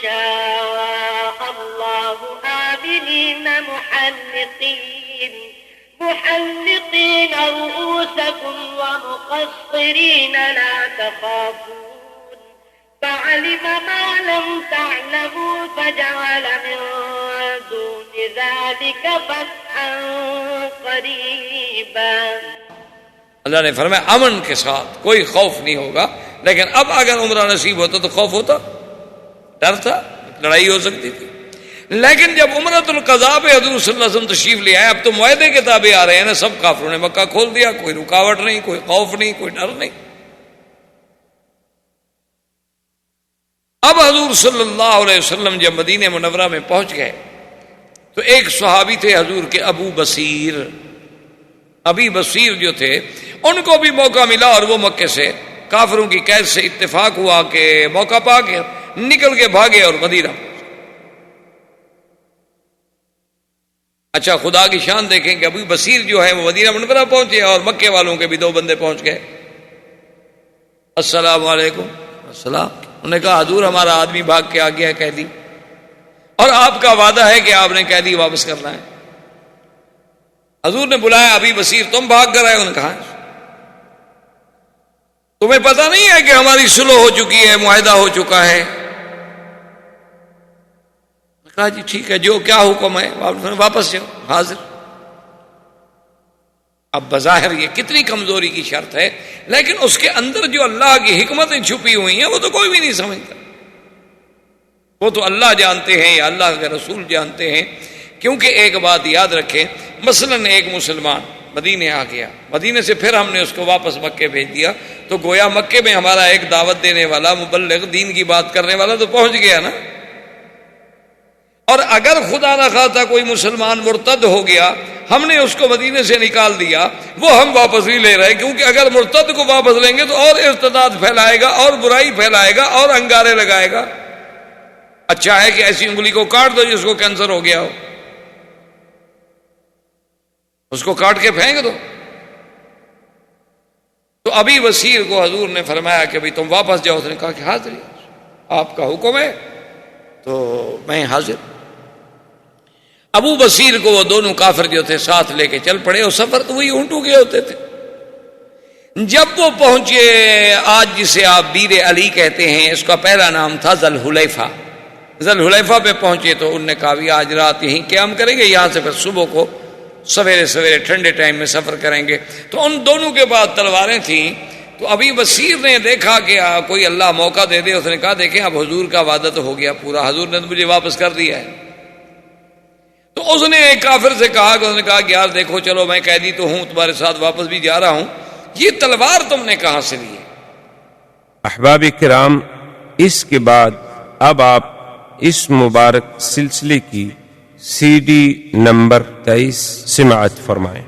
شاء الله آمنين محلقين رؤوسكم ومقصرين لا تخافون فعلم ما لم تعلموا فجعل من دون ذلك فتحا قريبا۔ اللہ نے فرمایا امن کے ساتھ، کوئی خوف نہیں ہوگا۔ لیکن اب اگر عمرہ نصیب ہوتا تو خوف ہوتا، ڈر تھا، لڑائی ہو سکتی تھی۔ لیکن جب عمرۃ القضاء پہ حضور صلی اللہ علیہ وسلم تشریف لے آئے، اب تو معاہدے کے تابع آ رہے ہیں نا، سب کافروں نے مکہ کھول دیا، کوئی رکاوٹ نہیں، کوئی خوف نہیں، کوئی ڈر نہیں۔ اب حضور صلی اللہ علیہ وسلم جب مدینہ منورہ میں پہنچ گئے تو ایک صحابی تھے حضور کے ابو بصیر جو تھے، ان کو بھی موقع ملا، اور وہ مکے سے کافروں کی قید سے اتفاق ہوا کہ موقع پا کے نکل کے بھاگے اور مدینہ۔ اچھا، خدا کی شان دیکھیں کہ ابو بصیر جو ہے وہ مدینہ منورہ پہنچے، اور مکے والوں کے بھی 2 بندے پہنچ گئے۔ السلام علیکم۔ السلام۔ انہوں نے کہا حضور ہمارا آدمی بھاگ کے آ گیا ہے قیدی، اور آپ کا وعدہ ہے کہ آپ نے قیدی واپس کرنا ہے۔ حضور نے بلایا ابی بصیر، تم بھاگ کر آئے؟ انہوں نے کہا تمہیں پتہ نہیں ہے کہ ہماری صلح ہو چکی ہے، معاہدہ ہو چکا ہے؟ کہا جی ٹھیک ہے، جو کیا حکم ہے واپس جاؤ، حاضر۔ اب بظاہر یہ کتنی کمزوری کی شرط ہے، لیکن اس کے اندر جو اللہ کی حکمتیں چھپی ہوئی ہیں وہ تو کوئی بھی نہیں سمجھتا، وہ تو اللہ جانتے ہیں یا اللہ کے رسول جانتے ہیں۔ کیونکہ ایک بات یاد رکھیں، مثلا ایک مسلمان مدینے آ گیا، مدینے سے پھر ہم نے اس کو واپس مکے بھیج دیا، تو گویا مکے میں ہمارا ایک دعوت دینے والا، مبلغ، دین کی بات کرنے والا تو پہنچ گیا نا۔ اور اگر خدا نہ خواستہ کوئی مسلمان مرتد ہو گیا، ہم نے اس کو مدینے سے نکال دیا، وہ ہم واپس نہیں لے رہے، کیونکہ اگر مرتد کو واپس لیں گے تو اور ارتداد پھیلائے گا، اور برائی پھیلائے گا، اور انگارے لگائے گا۔ اچھا ہے کہ ایسی انگلی کو کاٹ دو جس کو کینسر ہو گیا ہو، اس کو کاٹ کے پھینک دو۔ تو ابی بصیر کو حضور نے فرمایا کہ بھئی تم واپس جاؤ۔ اس نے کہا کہ حاضر، آپ کا حکم ہے تو میں حاضر۔ ابو بصیر کو وہ دونوں کافر جو تھے ساتھ لے کے چل پڑے، اور سفر تو وہی اونٹوں کے ہوتے تھے۔ جب وہ پہنچے آج جسے آپ بیر علی کہتے ہیں، اس کا پہلا نام تھا ذوالحلیفہ۔ ذوالحلیفہ پہ پہنچے تو انہوں نے کہا بھی آج رات یہیں قیام کریں گے، یہاں سے پھر صبح کو سویرے سویرے ٹھنڈے ٹائم میں سفر کریں گے۔ تو ان دونوں کے بعد تلواریں تھیں، تو ابی بصیر نے دیکھا کہ کوئی اللہ موقع دے دے۔ اس نے کہا دیکھیں اب حضور کا وعدہ تو ہو گیا پورا، حضور نے تو مجھے واپس کر دیا ہے۔ تو اس نے ایک کافر سے کہا کہ اس نے کہا کہ یار دیکھو چلو میں قیدی تو ہوں، تمہارے ساتھ واپس بھی جا رہا ہوں، یہ تلوار تم نے کہاں سے لی ہے؟ احباب کرام، اس کے بعد اب آپ اس مبارک سلسلے کی CD نمبر 23 سماعت فرمائیں۔